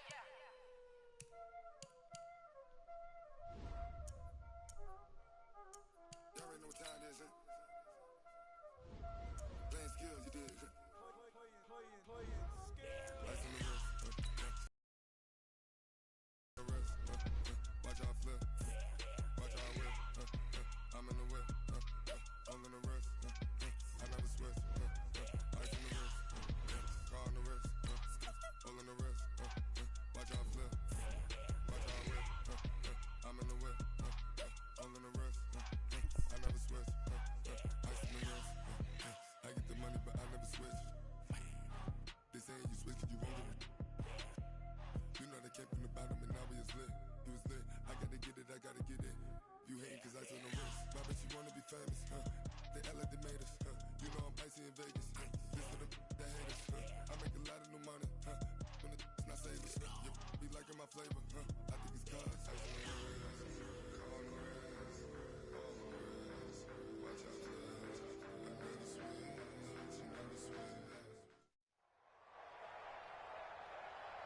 already know what time it is, huh? Playing skills, you did. Lights in the wrist, watch out flip, watch out whip, I'm in the whip, all in the wrist, I never switch, ice in the wrist, car on the wrist, all in the wrist, they act like they made us. You know I'm icy in Vegas. This for the haters. I make a lot of new money. When it's not savers. You be liking my flavor. I think it's cause. Watch out, another switch.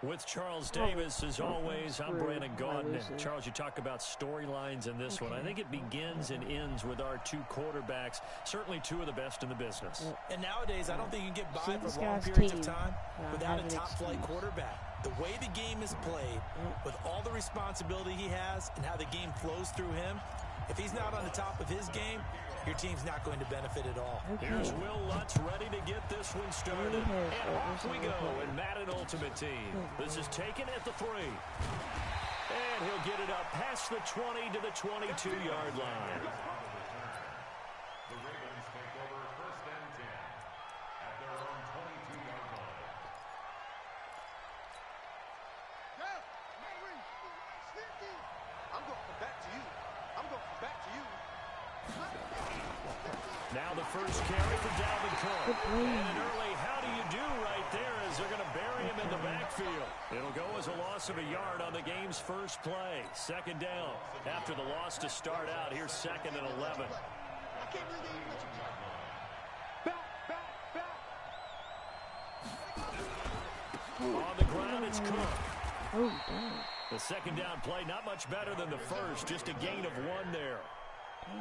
With Charles Davis, as always, I'm Brandon Gaudin. And Charles, you talk about storylines in this one. I think it begins and ends with our two quarterbacks, certainly two of the best in the business. And nowadays, I don't think you can get by for long periods of time without a top-flight quarterback. The way the game is played, with all the responsibility he has and how the game flows through him, if he's not on the top of his game, your team's not going to benefit at all. Here's Will Lutz ready to get this one started. And off we go in Madden Ultimate Team. This is taken at the 3. And he'll get it up past the 20 to the 22-yard line. The Ravens take over 1st and 10 at their own 22-yard line. I'm going back to you. I'm going back to you. Now the first carry for Dalvin Cook. And an early how do you do right there as they're going to bury him in the backfield. It'll go as a loss of a yard on the game's first play. 2nd down. After the loss to start out, here's 2nd and 11. I can't believe they even let you back. On the ground, it's Cook. Oh, dang. The 2nd down play, not much better than the first. Just a gain of 1 there.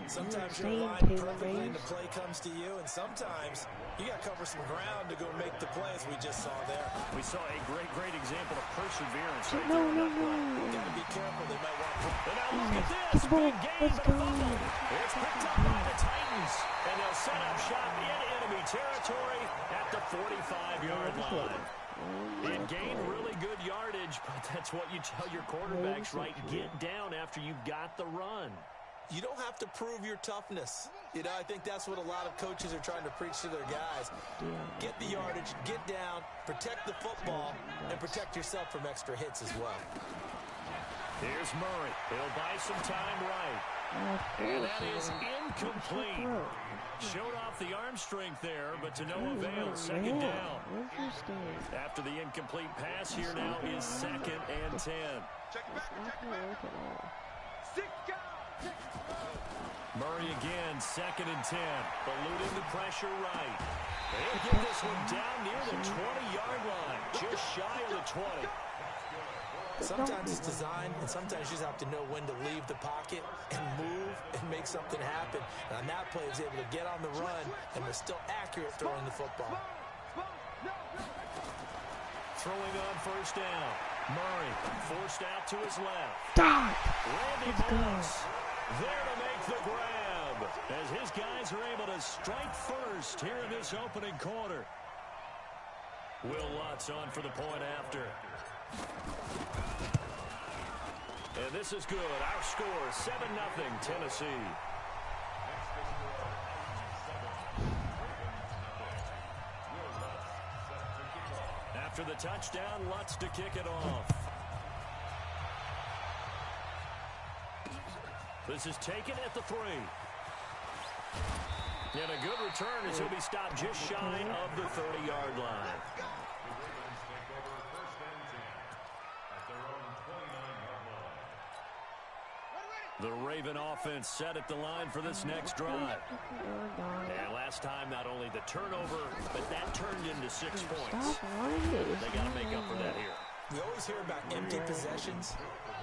Sometimes you're aligned perfectly and the play comes to you, and sometimes you got to cover some ground to go make the play, as we just saw there. We saw a great example of perseverance right No. Got to be careful. They might want to... And now look at this. Big gain, but a fumble. It's picked up by the Titans, and they'll set up shop in enemy territory at the 45-yard line. It gained really good yardage, but that's what you tell your quarterbacks, right? Get down after you've got the run. You don't have to prove your toughness. You know, I think that's what a lot of coaches are trying to preach to their guys. Get the yardage, get down, protect the football, and protect yourself from extra hits as well. Here's Murray. He'll buy some time right. And that is incomplete. Showed off the arm strength there, but to no avail. 2nd down. After the incomplete pass, here now is 2nd and 10. Murray again, 2nd and 10. Eluding the pressure right. They'll get this one down near the 20-yard line. Just shy of the 20. Sometimes it's designed, and sometimes you just have to know when to leave the pocket and move and make something happen. And on that play, he was able to get on the run and was still accurate throwing the football. Throwing on 1st down. Murray forced out to his left. Randy Moss there to make the grab as his guys are able to strike first here in this opening quarter. Will Lutz on for the point after. And this is good. Our score, 7-0 Tennessee. After the touchdown, Lutz to kick it off. This is taken at the 3. And a good return as he'll be stopped just shy of the 30-yard line. The Raven offense set at the line for this next drive. And last time, not only the turnover, but that turned into 6 points. They got to make up for that here. You always hear about empty possessions,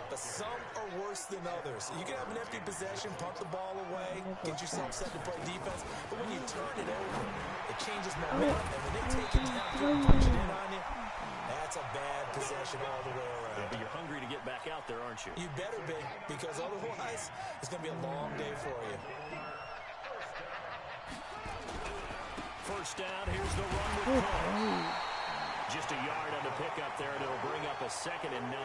but some are worse than others. You can have an empty possession, punt the ball away, get yourself set to play defense, but when you turn it over, it changes momentum, and when they take it down, punch it in on you, that's a bad possession all the way around. Yeah, but you're hungry to get back out there, aren't you? You better be, because otherwise, it's going to be a long day for you. 1st down, here's the run with Cook. Just a yard on the pickup there, and it'll bring up a 2nd and 9.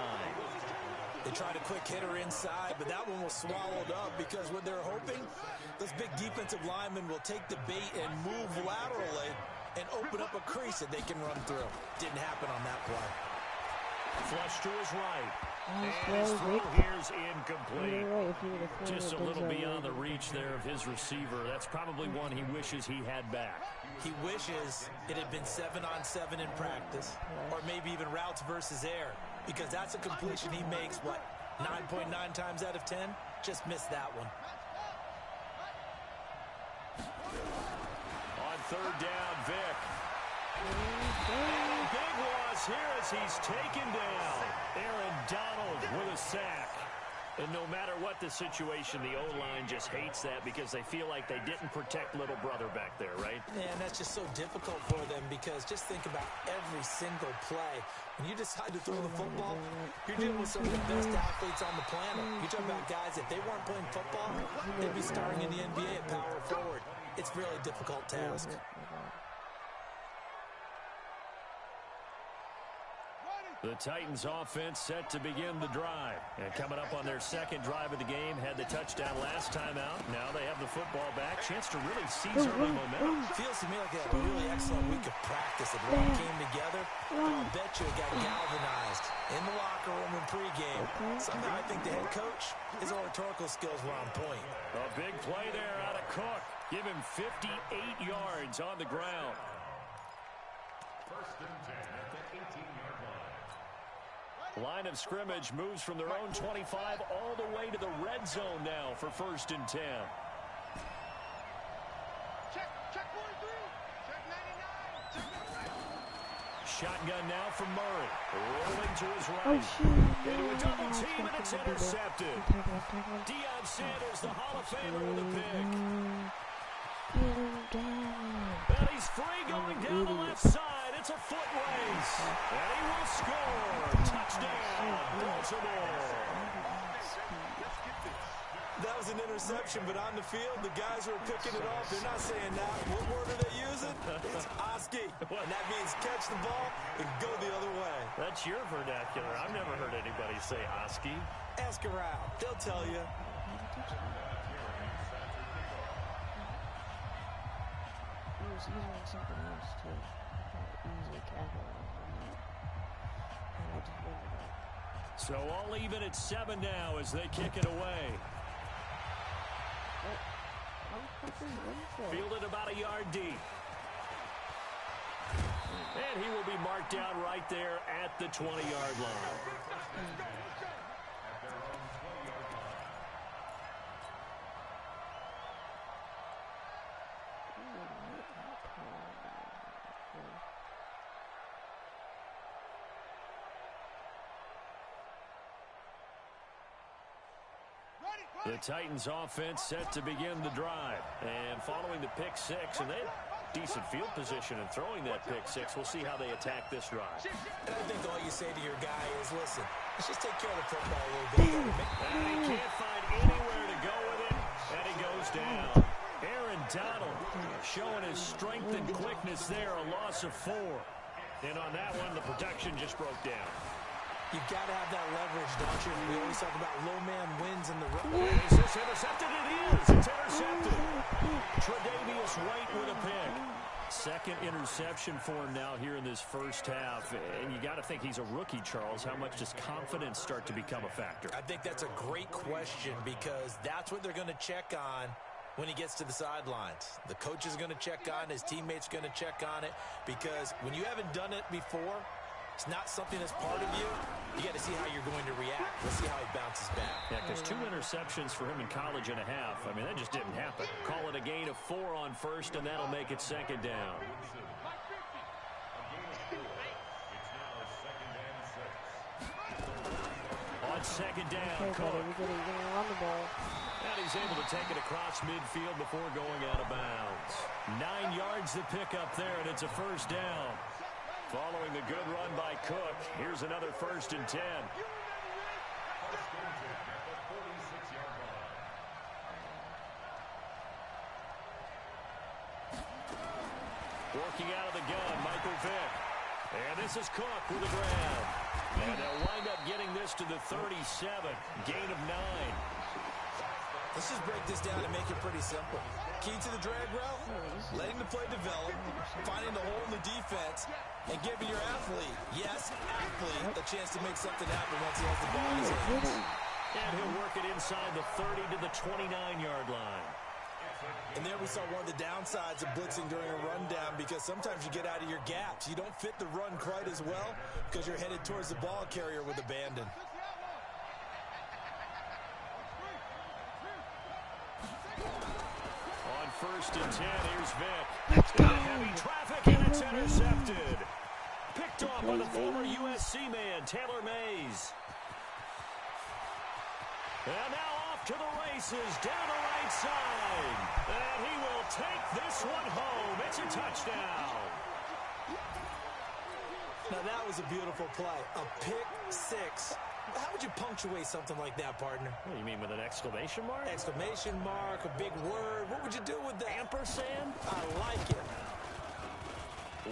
They tried a quick hitter inside, but that one was swallowed up because what they're hoping, those big defensive linemen will take the bait and move laterally and open up a crease that they can run through. Didn't happen on that play. Flush to his right. And slow, his throw Rick. here's incomplete. You're right, if you would have thrown Just it, a little Denzel beyond the would've- reach there of his receiver. That's probably one he wishes he had back. He wishes it had been 7-on-7 in practice, or maybe even routes versus air, because that's a completion he makes, what, 9.9 times out of 10? Just missed that one. On third down, Vic. And big loss here as he's taken down. Aaron Donald with a sack. And no matter what the situation, the O-line just hates that because they feel like they didn't protect little brother back there, right? Man, that's just so difficult for them because just think about every single play. When you decide to throw the football, you're dealing with some of the best athletes on the planet. You're talking about guys, if they weren't playing football, they'd be starring in the NBA at power forward. It's a really difficult task. The Titans offense set to begin the drive. And coming up on their second drive of the game, had the touchdown last time out. Now they have the football back. Chance to really seize early momentum. Feels to me like they had a really excellent week of practice. It all came together. And I'll bet you it got galvanized in the locker room in pregame. Somehow I think the head coach, his oratorical skills were on point. A big play there out of Cook. Give him 58 yards on the ground. First and 10 at the 18-yard line. Line of scrimmage moves from their own 25 all the way to the red zone now for first and 10. Check 43. Check 99. Check 99. Shotgun now from Murray. Rolling to his right. Into a double team, and it's intercepted. Deion Sanders, the Hall of Famer, with a pick. And he's free going down the left side. It's a foot race. And he will score. Touchdown, Baltimore. That was an interception, but on the field, the guys who are picking it off, they're not saying that. What word are they using? It's Oski. And that means catch the ball and go the other way. That's your vernacular. I've never heard anybody say Oski. Ask around. They'll tell you. He was using something else to easily capitalize on that. And I just wondered that. So all even at 7 now as they kick it away. Fielded about a yard deep. And he will be marked down right there at the 20-yard line. The Titans offense set to begin the drive. And following the pick six, and they had decent field position in throwing that pick six. We'll see how they attack this drive. And I think all you say to your guy is, listen, let's just take care of the football a little bit. And he can't find anywhere to go with it, and he goes down. Aaron Donald showing his strength and quickness there, a loss of 4. And on that one, the protection just broke down. You've got to have that leverage, don't you? We always talk about low man wins in the run. Is this intercepted? It is. It's intercepted. Tre'Davious White with a pick. Second interception for him now here in this first half. And you got to think he's a rookie, Charles. How much does confidence start to become a factor? I think that's a great question because that's what they're going to check on when he gets to the sidelines. The coach is going to check on it. His teammates are going to check on it because when you haven't done it before, it's not something that's part of you. You got to see how you're going to react. Let's see how he bounces back. Yeah, because 2 interceptions for him in college and a half. I mean, that just didn't happen. Call it a gain of 4 on first, and that'll make it second down. On second down, Cook. And he's able to take it across midfield before going out of bounds. 9 yards to pick up there, and it's a first down. Following the good run by Cook, here's another first and 10. Working out of the gun, Michael Vick. And this is Cook with a grab. And they'll wind up getting this to the 37. Gain of 9. Let's just break this down and make it pretty simple. Key to the drag route, letting the play develop, finding the hole in the defense, And giving your athlete, yes, athlete, a chance to make something happen once he has the ball in his hands. And he'll work it inside the 30 to the 29-yard line. And there we saw one of the downsides of blitzing during a rundown, because sometimes you get out of your gaps. You don't fit the run quite as well because you're headed towards the ball carrier with abandon. On 1st and 10, here's Vick. Let's go. Heavy traffic, and it's intercepted. Picked off by the former USC man, Taylor Mays. And now off to the races, down the right side. And he will take this one home. It's a touchdown. Now that was a beautiful play. A pick six. How would you punctuate something like that, partner? What do you mean, with an exclamation mark? Exclamation mark, a big word. What would you do with that? Ampersand? I like it.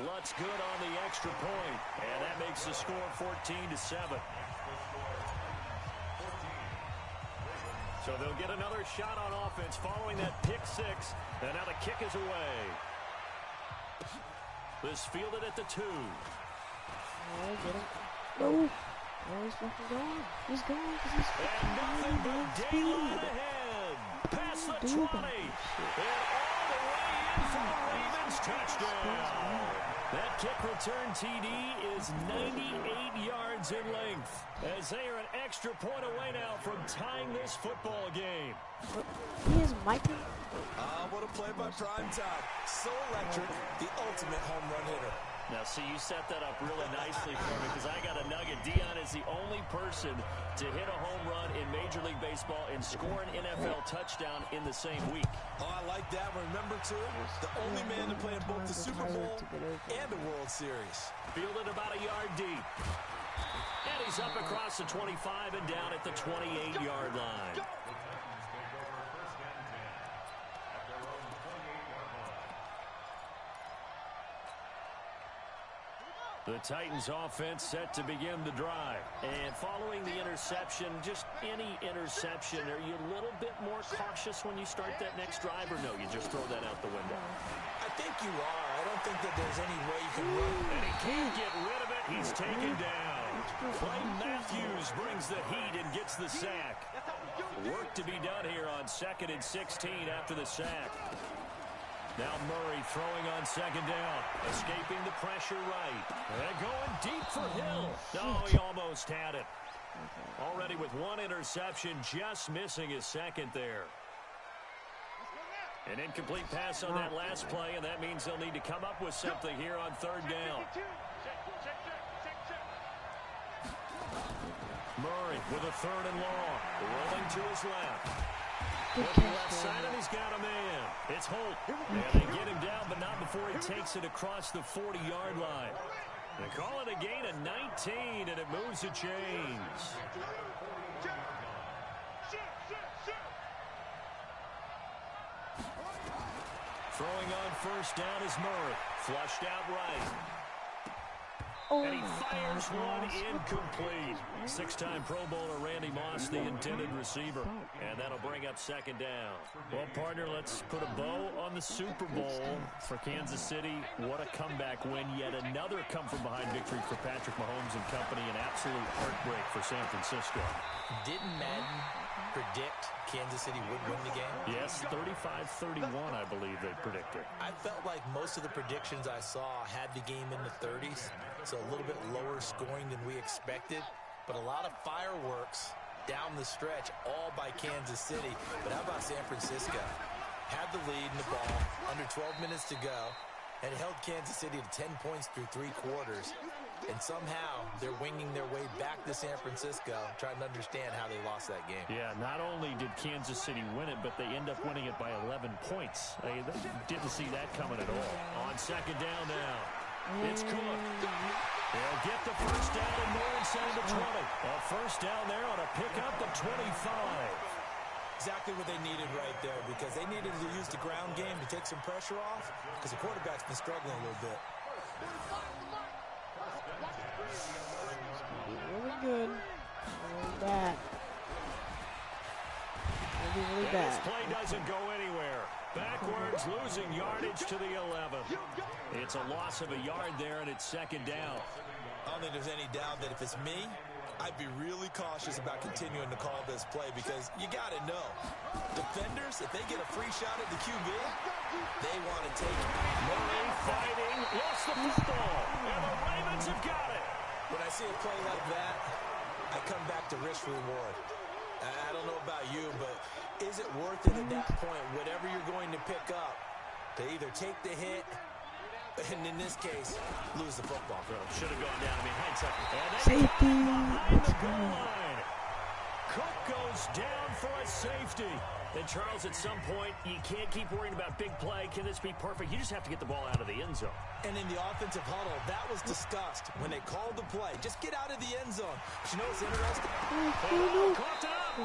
Lutz good on the extra point. And that makes the score 14-7. So they'll get another shot on offense following that pick six. And now the kick is away. This fielded at the 2. Oh, get him. No. Oh, he's fucking gone. He's gone. And nothing but daylight ahead. Past the 20. And all the way in for a Ravens touchdown. That kick return TD is 98 yards in length, as they are an extra point away now from tying this football game. He is Michael. What a play by Primetime. So electric, the ultimate home run hitter. Now, see, you set that up really nicely for me, because I got a nugget. Dion is the only person to hit a home run in Major League Baseball and score an NFL touchdown in the same week. Oh, I like that. Remember, too, the only man to play in both the Super Bowl and the World Series. Fielded about a yard deep. And he's up across the 25 and down at the 28-yard line. The Titans offense set to begin the drive. And following the interception, just any interception, are you a little bit more cautious when you start that next drive, or no, you just throw that out the window? I think you are. I don't think that there's any way you can run. And he can't get rid of it. He's taken down. Clay Matthews brings the heat and gets the sack. Work to be done here on 2nd and 16 after the sack. Now Murray throwing on 2nd down. Escaping the pressure right. And going deep for Hill. No, he almost had it. Already with one interception, just missing his second there. An incomplete pass on that last play, and that means they'll need to come up with something here on 3rd down. Murray with a 3rd and long. Rolling to his left. Looking left side, and he's got a man. It's Holt. And they get him down, but not before he takes it across the 40-yard line. They call it a gain of 19, and it moves the chains. Throwing on 1st down is Murray. Flushed out right. And he fires one incomplete. 6-time Pro Bowler Randy Moss, the intended receiver. And that'll bring up 2nd down. Well, partner, let's put a bow on the Super Bowl for Kansas City. What a comeback win. Yet another come-from-behind victory for Patrick Mahomes and company. An absolute heartbreak for San Francisco. Didn't Madden predict Kansas City would win the game? Yes, 35-31, I believe they predicted. I felt like most of the predictions I saw had the game in the 30s, so a little bit lower scoring than we expected, but a lot of fireworks down the stretch, all by Kansas City. But how about San Francisco? Had the lead in the ball, under 12 minutes to go, and held Kansas City to 10 points through 3 quarters. And somehow they're winging their way back to San Francisco, trying to understand how they lost that game. Yeah, not only did Kansas City win it, but they end up winning it by 11 points. They didn't see that coming at all. On 2nd down now, it's Cook. They'll get the 1st down and more inside the 20. A 1st down there on a pickup at 25. Exactly what they needed right there, because they needed to use the ground game to take some pressure off, because the quarterback's been struggling a little bit. Really good. Really bad. Really bad. This play doesn't go anywhere. Backward Seasons losing yardage to the 11. It's a loss of a yard there, and it's second down. I don't think there's any doubt that if it's me, I'd be really cautious about continuing to call this play because you got to know. Defenders, if they get a free shot at the QB, they want to take it. Murray fighting, lost the football, and the Ravens have got it. When I see a play like that, I come back to risk reward. I don't know about you, but is it worth it at that point, whatever you're going to pick up, to either take the hit, and in this case, lose the football? Should have gone down. I mean, hindsight. Safety. Behind the goal line. Cook goes down for a safety. And Charles, at some point, you can't keep worrying about big play. Can this be perfect? You just have to get the ball out of the end zone. And in the offensive huddle, that was discussed when they called the play. Just get out of the end zone. But you know what's interesting? Caught up.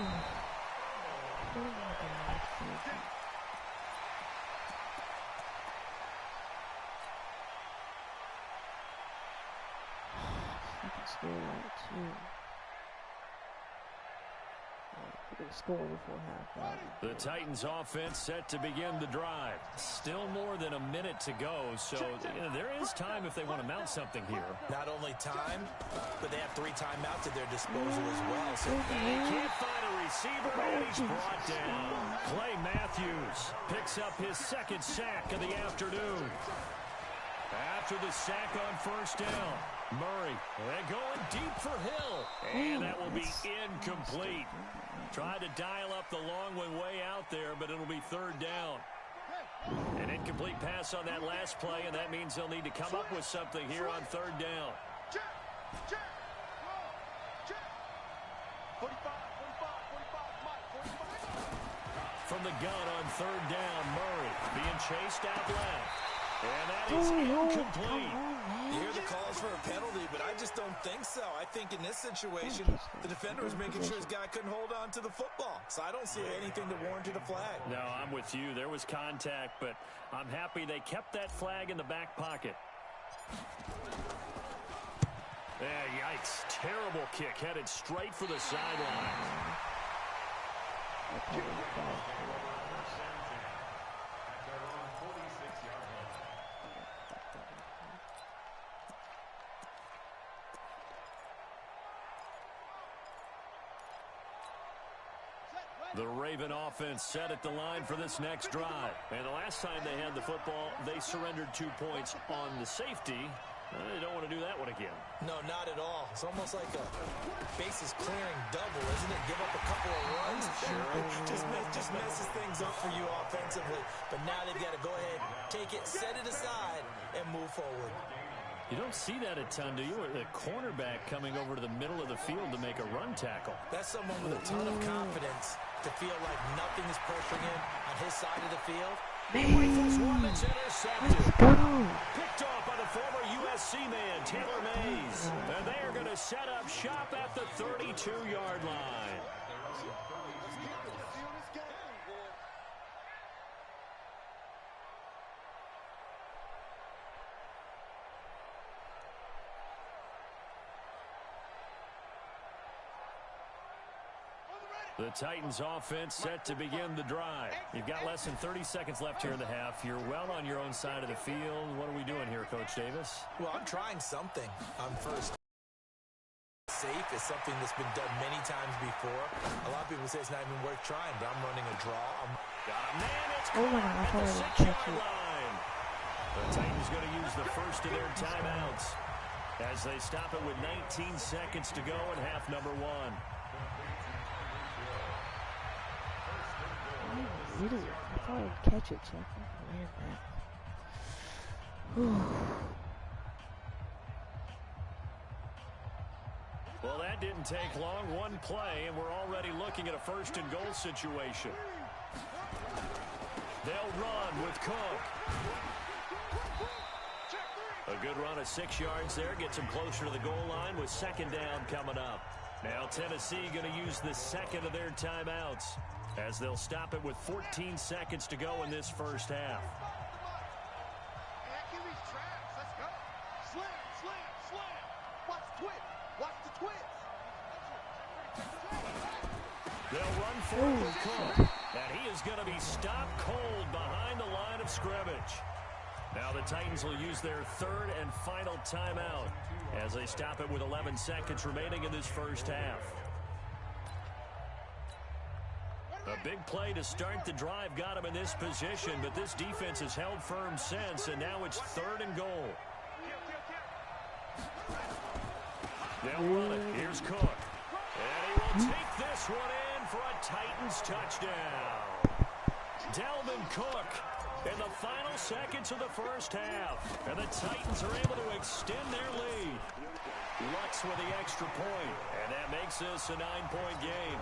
Score that too. We're going to score before halftime. The Titans offense set to begin the drive. Still more than a minute to go, so there is time if they want to mount something here. Not only time, but they have 3 timeouts at their disposal as well. So they can't find a receiver, and he's brought down. Clay Matthews picks up his second sack of the afternoon. After the sack on first down, Murray going deep for Hill, and that will be incomplete. Tried to dial up the long one way out there, but it'll be third down. An incomplete pass on that last play, and that means they'll need to come up with something here on third down. From the gun on third down, Murray being chased out left. And that is incomplete. You hear the calls for a penalty, but I just don't think so. I think in this situation, the defender was making sure his guy couldn't hold on to the football. So I don't see anything to warrant a flag. No, I'm with you. There was contact, but I'm happy they kept that flag in the back pocket. Yikes. Terrible kick headed straight for the sideline. The Raven offense set at the line for this next drive. And the last time they had the football, they surrendered 2 points on the safety. They don't want to do that one again. No, not at all. It's almost like a bases clearing double, isn't it? Give up a couple of runs. Sure. Just messes things up for you offensively. But now they've got to go ahead, take it, set it aside, and move forward. You don't see that a ton, do you? The cornerback coming over to the middle of the field to make a run tackle. That's someone with a ton of confidence to feel like nothing is pressuring him on his side of the field. Rifles one that's intercepted. Picked off by the former USC man, Taylor Mays. And they are going to set up shop at the 32-yard line. The Titans offense set to begin the drive. You've got less than 30 seconds left here in the half. You're well on your own side of the field. What are we doing here, Coach Davis? Well, I'm trying something. First, safe is something that's been done many times before. A lot of people say it's not even worth trying, but I'm running a draw. Got a man. It's caught at the 6-yard line. The Titans going to use the first of their timeouts as they stop it with 19 seconds to go in half number 1. I thought I'd catch it, so I ran back. Well, that didn't take long. One play, and we're already looking at a first-and-goal situation. They'll run with Cook. A good run of 6 yards there. Gets him closer to the goal line with second down coming up. Now Tennessee going to use the second of their timeouts, as they'll stop it with 14 seconds to go in this first half. Let's go. Slam. Watch the twist. They'll run forward with Cook. And he is going to be stopped cold behind the line of scrimmage. Now the Titans will use their third and final timeout as they stop it with 11 seconds remaining in this first half. A big play to start the drive got him in this position, but this defense has held firm since, and now it's 3rd and goal. They'll run it. Here's Cook. And he will take this one in for a Titans touchdown. Dalvin Cook in the final seconds of the first half. And the Titans are able to extend their lead. Lutz with the extra point, and that makes this a 9-point game.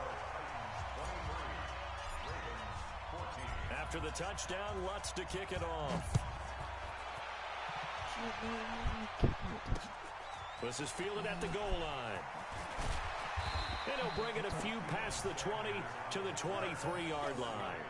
After the touchdown, Lutz to kick it off. This is fielded at the goal line. And he'll bring it a few past the 20 to the 23-yard line.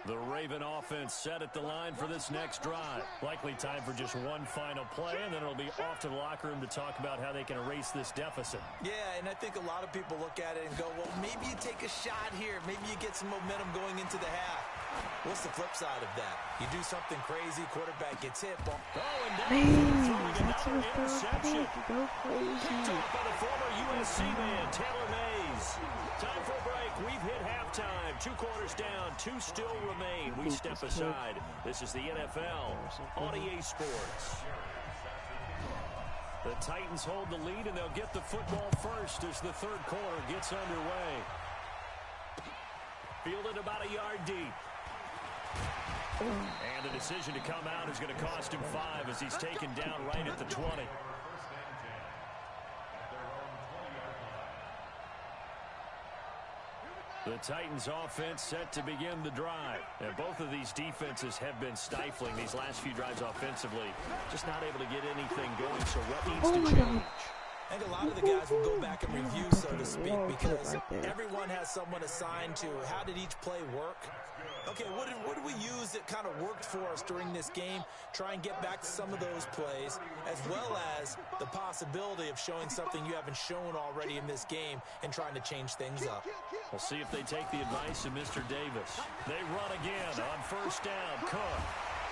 The Raven offense set at the line for this next drive. Likely time for just one final play, and then it'll be off to the locker room to talk about how they can erase this deficit. Yeah, and I think a lot of people look at it and go, well, maybe you take a shot here. Maybe you get some momentum going into the half. What's the flip side of that? You do something crazy, quarterback gets hit. Ball. Oh, and Man, that's another a interception. go crazy. Picked off by the former USC man, Taylor Mays. Time for a break. We've hit halftime. 2 quarters down. 2 still remain. We step aside. This is the NFL on EA Sports. The Titans hold the lead, and they'll get the football first as the third quarter gets underway. Fielded about a yard deep. And the decision to come out is going to cost him 5 as he's taken down right at the 20. The Titans offense set to begin the drive. And both of these defenses have been stifling these last few drives offensively. Just not able to get anything going, so what needs to change? I think a lot of the guys will go back and review, so to speak, because everyone has someone assigned to how did each play work. Okay, what did we use that kind of worked for us during this game? Try and get back to some of those plays, as well as the possibility of showing something you haven't shown already in this game and trying to change things up. We'll see if they take the advice of Mr. Davis. They run again on first down. Cook.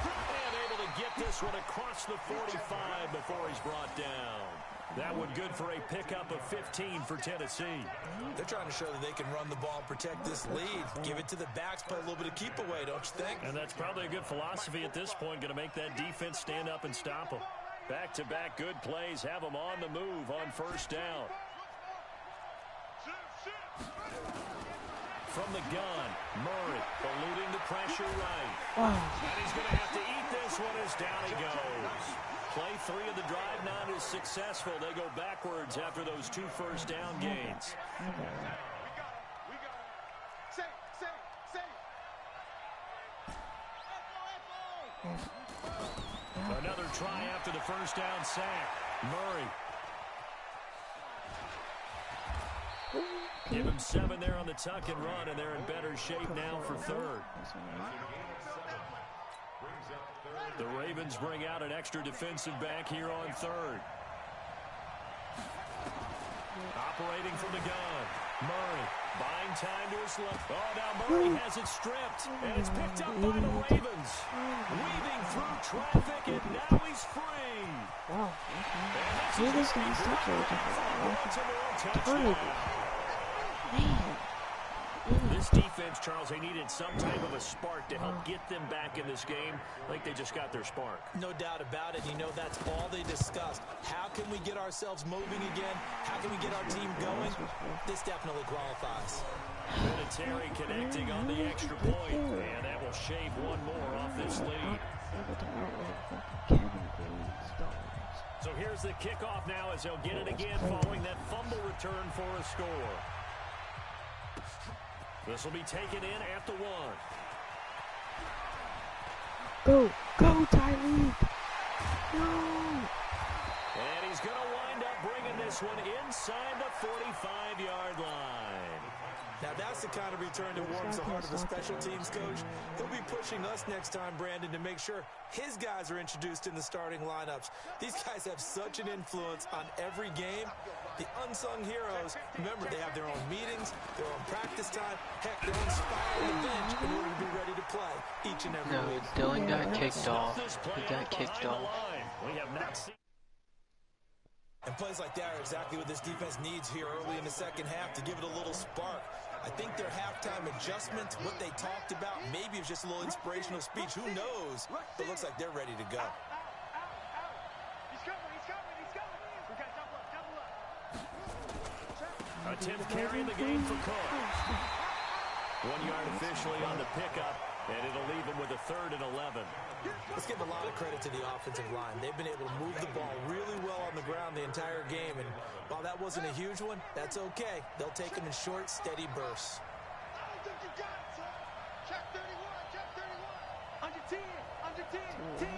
And able to get this one across the 45 before he's brought down. That one good for a pickup of 15 for Tennessee. They're trying to show that they can run the ball and protect this lead. Give it to the backs, play a little bit of keep away, don't you think? And that's probably a good philosophy at this point, going to make that defense stand up and stop them. Back-to-back good plays have them on the move on first down. From the gun, Murray eluding the pressure right. And he's going to have to eat this one as down he goes. Play 3 of the drive not as successful. They go backwards after those 2 first down gains. Another try after the first down sack. Murray. Give him 7 there on the tuck and run, and they're in better shape now for third. The Ravens bring out an extra defensive back here on third. Operating from the gun. Murray buying time to his left. Oh, now Murray has it stripped, and it's picked up by the Ravens. Weaving through traffic, and now he's free. Wow, okay. This guy's touchdown. Man. This defense, Charles, they needed some type of a spark to help get them back in this game. I think they just got their spark. No doubt about it. You know, that's all they discussed. How can we get ourselves moving again? How can we get our team going? This definitely qualifies. Vinatieri connecting on the extra point, and that will shave one more off this lead. So here's the kickoff now as they'll get it again following that fumble return for a score. This will be taken in at the 1. Go, Tyreek! No! And he's going to wind up bringing this one inside the 45-yard line. Now that's the kind of return that warms the heart of the special teams coach. He'll be pushing us next time, Brandon, to make sure his guys are introduced in the starting lineups. These guys have such an influence on every game. The unsung heroes, remember, they have their own meetings, their own practice time, heck, their own spot on the bench in order to be ready to play each and every week. Dylan got kicked off. He got kicked off. We have not seen. And plays like that are exactly what this defense needs here early in the second half to give it a little spark. I think their halftime adjustment, what they talked about, maybe it's just a little inspirational speech. Who knows? But it looks like they're ready to go. He's coming. We got double up. A 10th carry in the game for Cook. 1 yard officially on the pickup, and it'll leave him with a 3rd and 11. Let's give a lot of credit to the offensive line. They've been able to move the ball really well on the ground the entire game, and while that wasn't a huge one, that's okay. They'll take them in short, steady bursts. I don't think you got it, son. Check 31. Under 10. 10.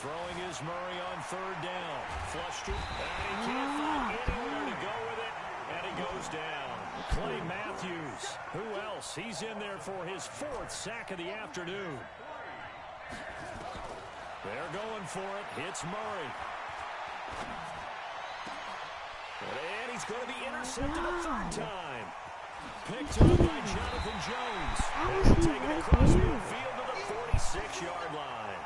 Throwing is Murray on 3rd down. Flush to, and he can't find anywhere to go with it, and he goes down. Clay Matthews. Who else? He's in there for his 4th sack of the afternoon. They're going for it. It's Murray. And he's going to be intercepted a 3rd time. Picked up by Jonathan Jones. He'll take it across midfield to the 46-yard line.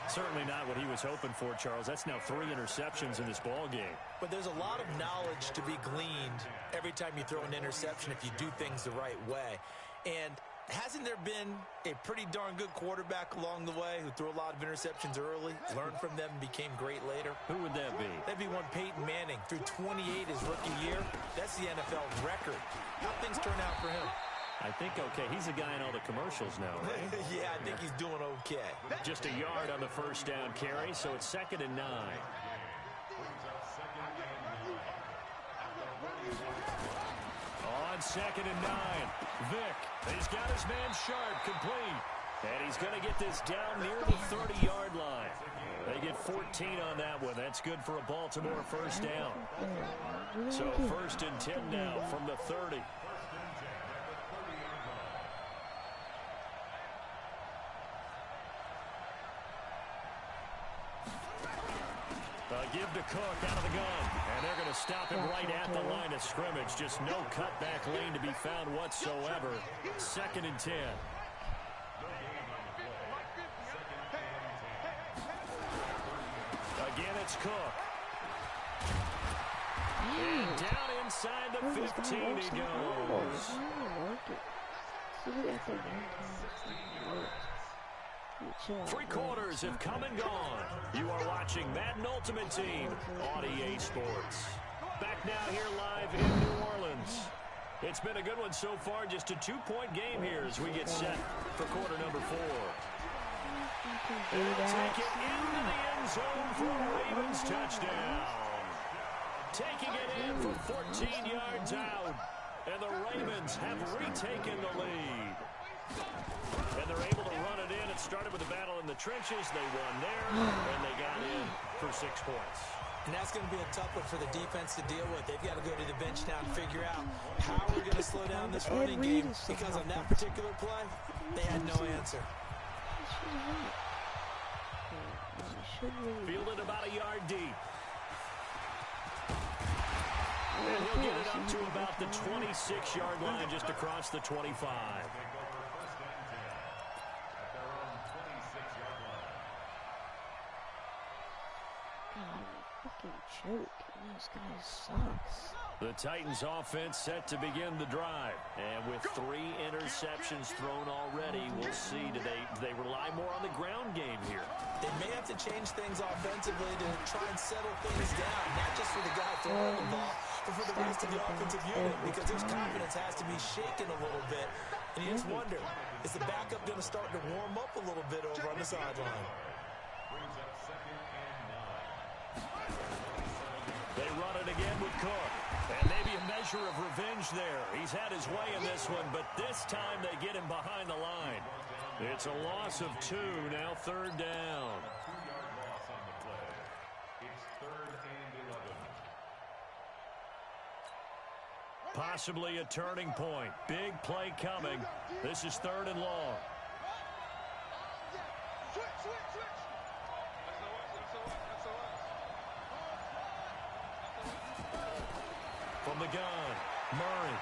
Certainly not what he was hoping for, Charles. That's now 3 interceptions in this ball game. But there's a lot of knowledge to be gleaned every time you throw an interception if you do things the right way. And hasn't there been a pretty darn good quarterback along the way who threw a lot of interceptions early, learned from them, and became great later? Who would that be? That'd be one Peyton Manning. Threw 28 his rookie year. That's the NFL record. How'd things turn out for him? I think okay. He's a guy in all the commercials now, right? Yeah, I think he's doing okay. Just a yard on the 1st down carry, so it's 2nd and 9. On 2nd and 9, Vick. He's got his man Sharp complete. And he's going to get this down near the 30-yard line. They get 14 on that one. That's good for a Baltimore 1st down. So 1st and 10 now from the 30. Give to Cook out of the gun. And they're going to stop him right at the line of scrimmage. Just no cutback lane to be found whatsoever. 2nd and 10. Again, it's Cook. And down inside the 15 he goes. 3 quarters have come and gone. You are watching Madden Ultimate Team on EA Sports. Back now here live in New Orleans. It's been a good one so far. Just a 2-point game here as we get set for quarter number 4. They'll take it into the end zone for a Ravens touchdown. Taking it in for 14 yards out. And the Ravens have retaken the lead. And they're able to run it in. It started with a battle in the trenches. They won there, and they got in for 6 points. And that's going to be a tough one for the defense to deal with. They've got to go to the bench now and figure out how we're going to slow down this running game, because on that particular play, they had no answer. Fielded about a yard deep. And he'll get it up to about the 26-yard line, just across the 25. Joke. This guy sucks. The Titans offense set to begin the drive. And with 3 interceptions thrown already, we'll see. Do they rely more on the ground game here? They may have to change things offensively to try and settle things down, not just for the guy throwing the ball, but for the rest of the offensive unit, because his confidence has to be shaken a little bit. And you just wonder, is the backup going to start to warm up a little bit over on the sideline? They run it again with Cook. And maybe a measure of revenge there. He's had his way in this one, but this time they get him behind the line. It's a loss of 2, now third down. A 2-yard loss on the play. It's 3rd and 11. Possibly a turning point. Big play coming. This is 3rd and long. From the gun, Murray.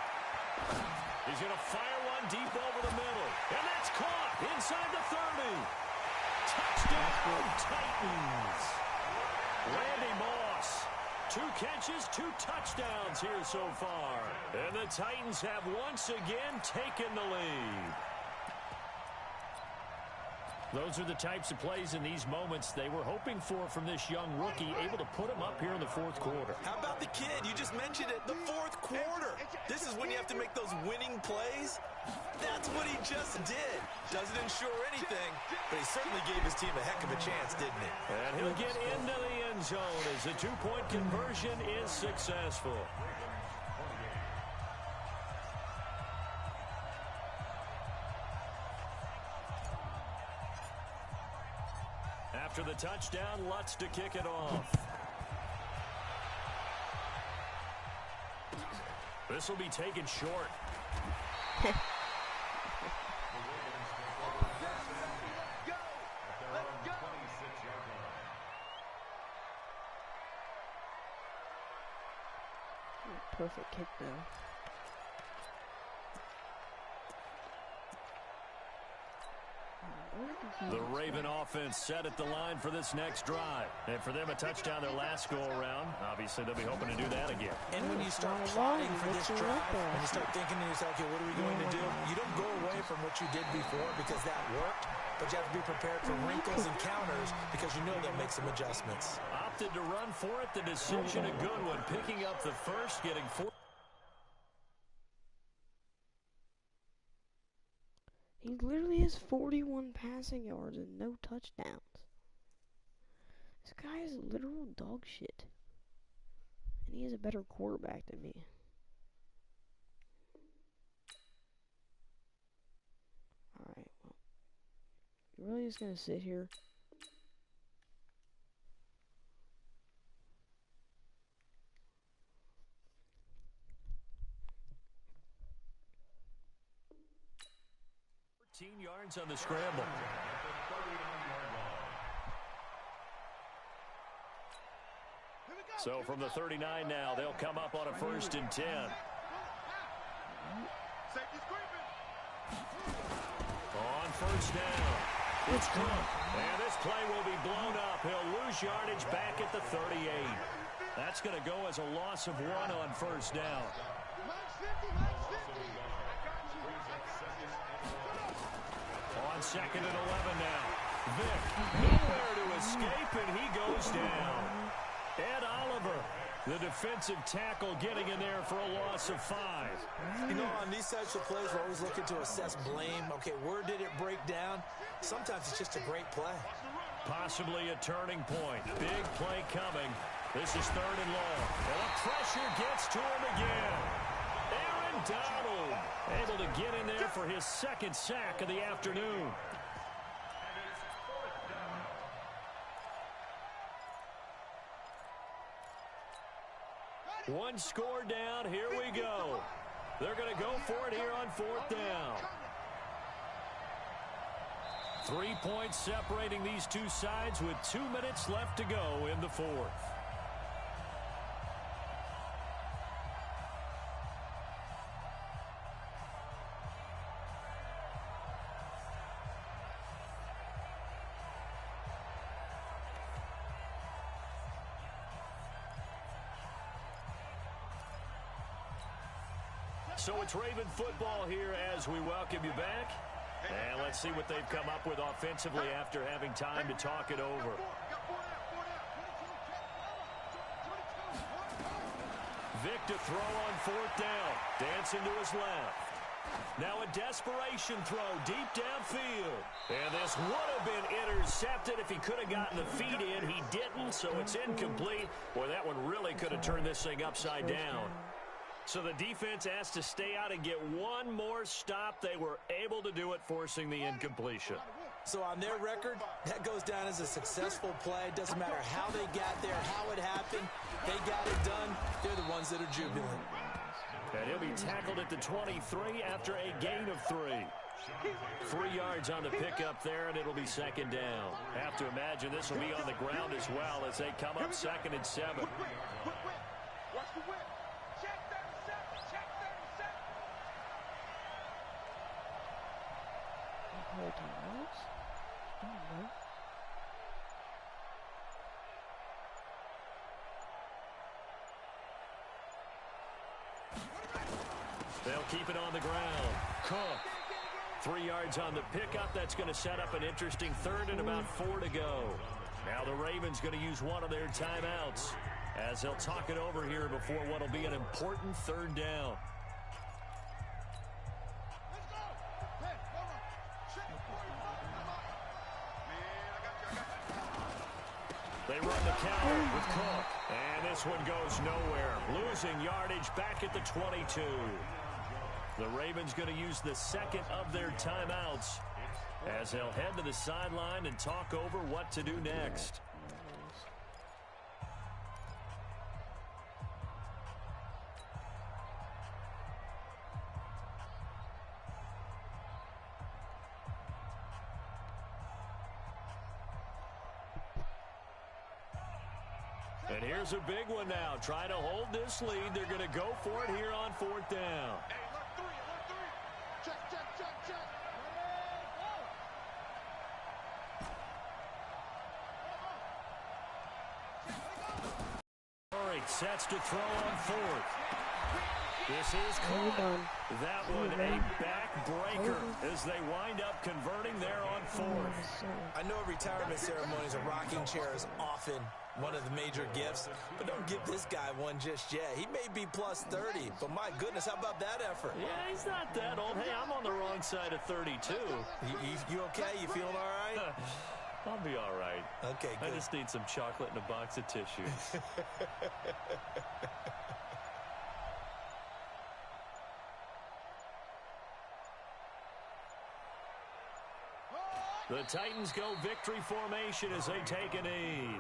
He's going to fire one deep over the middle. And that's caught inside the 30. Touchdown, Titans. Randy Moss. 2 catches, 2 touchdowns here so far. And the Titans have once again taken the lead. Those are the types of plays in these moments they were hoping for from this young rookie, able to put him up here in the 4th quarter. How about the kid? You just mentioned it, the 4th quarter. This is when you have to make those winning plays. That's what he just did. Doesn't ensure anything, but he certainly gave his team a heck of a chance, didn't he? And he'll get into the end zone as the 2-point conversion is successful. After the touchdown, Lutz to kick it off. This will be taken short. Perfect kick though. The Raven offense set at the line for this next drive. And for them, a touchdown their last go-around. Obviously, they'll be hoping to do that again. And when you start plotting for this drive, and you start thinking to yourself, okay, what are we going to do? You don't go away from what you did before because that worked, but you have to be prepared for wrinkles and counters because you know they'll make some adjustments. Opted to run for it. The decision a good one. Picking up the first, getting 4. He literally has 41 passing yards and no touchdowns. This guy is literal dog shit. And he is a better quarterback than me. Alright, well. You're really just gonna sit here? Yards on the scramble. So from the 39 now, they'll come up on a 1st and 10. On 1st down, it's Cook. And this play will be blown up. He'll lose yardage back at the 38. That's going to go as a loss of 1 on 1st down. On 2nd and 11 now. Vick nowhere to escape, and he goes down. Ed Oliver, the defensive tackle, getting in there for a loss of 5. You know, on these types of plays, we're always looking to assess blame. Okay, where did it break down? Sometimes it's just a great play. Possibly a turning point. Big play coming. This is 3rd and long. And the pressure gets to him again. Aaron Donald able to get in there for his 2nd sack of the afternoon. One score down. Here we go. They're going to go for it here on 4th down. 3 points separating these two sides with 2 minutes left to go in the 4th. So it's Raven football here as we welcome you back. And let's see what they've come up with offensively after having time to talk it over. Vick to throw on 4th down. Dancing to his left. Now a desperation throw deep downfield. And this would have been intercepted if he could have gotten the feet in. He didn't, so it's incomplete. Boy, that one really could have turned this thing upside down. So the defense asked to stay out and get one more stop. They were able to do it, forcing the incompletion. So on their record, that goes down as a successful play. Doesn't matter how they got there, how it happened. They got it done. They're the ones that are jubilant. And he'll be tackled at the 23 after a gain of 3. 3 yards on the pickup there, and it'll be second down. Have to imagine this will be on the ground as well as they come up 2nd and 7. Watch the whip. Check 37. Check 37. They'll keep it on the ground. Cook. 3 yards on the pickup. That's going to set up an interesting 3rd and about 4 to go. Now the Ravens going to use one of their timeouts as they'll talk it over here before what will be an important 3rd down. They run the counter with Cook. And this one goes nowhere. Losing yardage back at the 22. The Ravens going to use the 2nd of their timeouts as they'll head to the sideline and talk over what to do next. And here's a big one now. Trying to hold this lead. They're going to go for it here on 4th down. Check, check, check, check. Murray sets to throw on 4th. This is caught. That one a backbreaker as they wind up converting there on 4th. I know retirement ceremonies, a rocking chair is often one of the major gifts, but don't give this guy one just yet. He may be plus 30, but my goodness, how about that effort? Yeah, he's not that old. Hey, I'm on the wrong side of 32. You okay? You feeling all right? I'll be all right. Okay, good. I just need some chocolate and a box of tissues. The Titans go victory formation as they take a knee.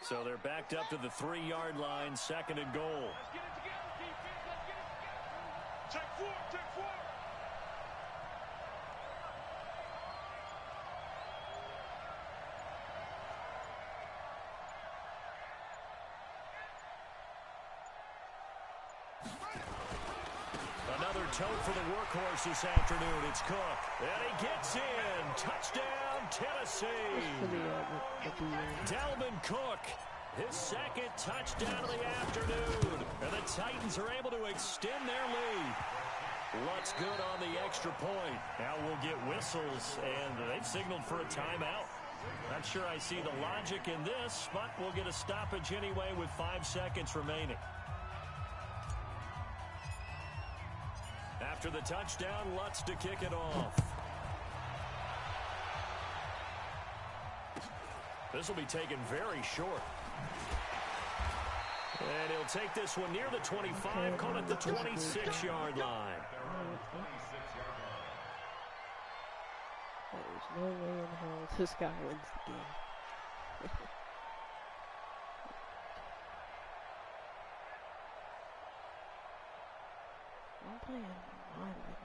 So they're backed up to the 3-yard line, 2nd and goal. Let's get it together, defense. Let's get it together. Check 4, check 4. Another tote for the workhorse this afternoon. It's Cook. And he gets in. Touchdown, Tennessee. Dalvin Cook, his 2nd touchdown of the afternoon. And the Titans are able to extend their lead. Lutz good on the extra point. Now we'll get whistles, and they've signaled for a timeout. Not sure I see the logic in this, but we'll get a stoppage anyway with 5 seconds remaining. After the touchdown, Lutz to kick it off. This will be taken very short. And he'll take this one near the 25, call it the 26-yard line. There's no way in hell this guy wins the game. I'm playing online right now.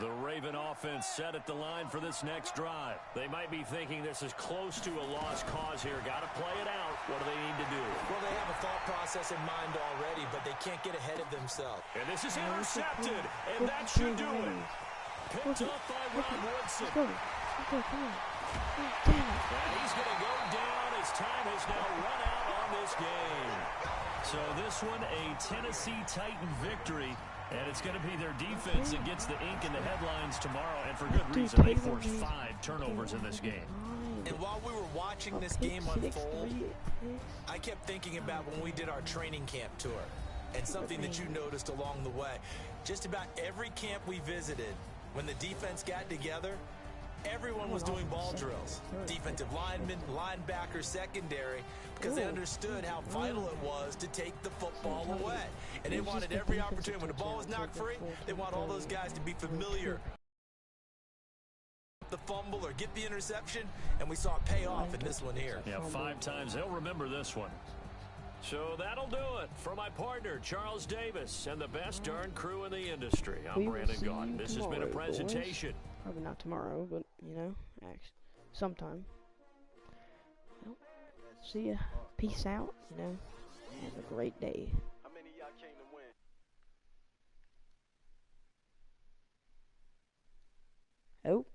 The Raven offense set at the line for this next drive. They might be thinking this is close to a lost cause here. Got to play it out. What do they need to do? Well, they have a thought process in mind already, but they can't get ahead of themselves. And this is intercepted, and that should do it. Picked up by Ron Woodson. Let's go, come on. Oh, damn it. And he's going to go down. His time has now run out on this game. So this one, a Tennessee Titan victory. And it's going to be their defense that gets the ink in the headlines tomorrow, and for good reason. They forced 5 turnovers in this game. And while we were watching this game unfold, I kept thinking about when we did our training camp tour. And something that you noticed along the way, just about every camp we visited, when the defense got together, everyone was doing ball drills. Defensive linemen, linebackers, secondary, because they understood how vital it was to take the football away. And they wanted every opportunity. When the ball was knocked free, they want all those guys to be familiar. The fumble or get the interception, and we saw it pay off in this one here. Yeah, 5 times. They'll remember this one. So that'll do it for my partner, Charles Davis, and the best darn crew in the industry. I'm Brandon Gaudin. This has been a presentation. Probably not tomorrow, but, you know, sometime. Well, see ya. Peace out, you know. Have a great day. How many of y'all came to win? Oh.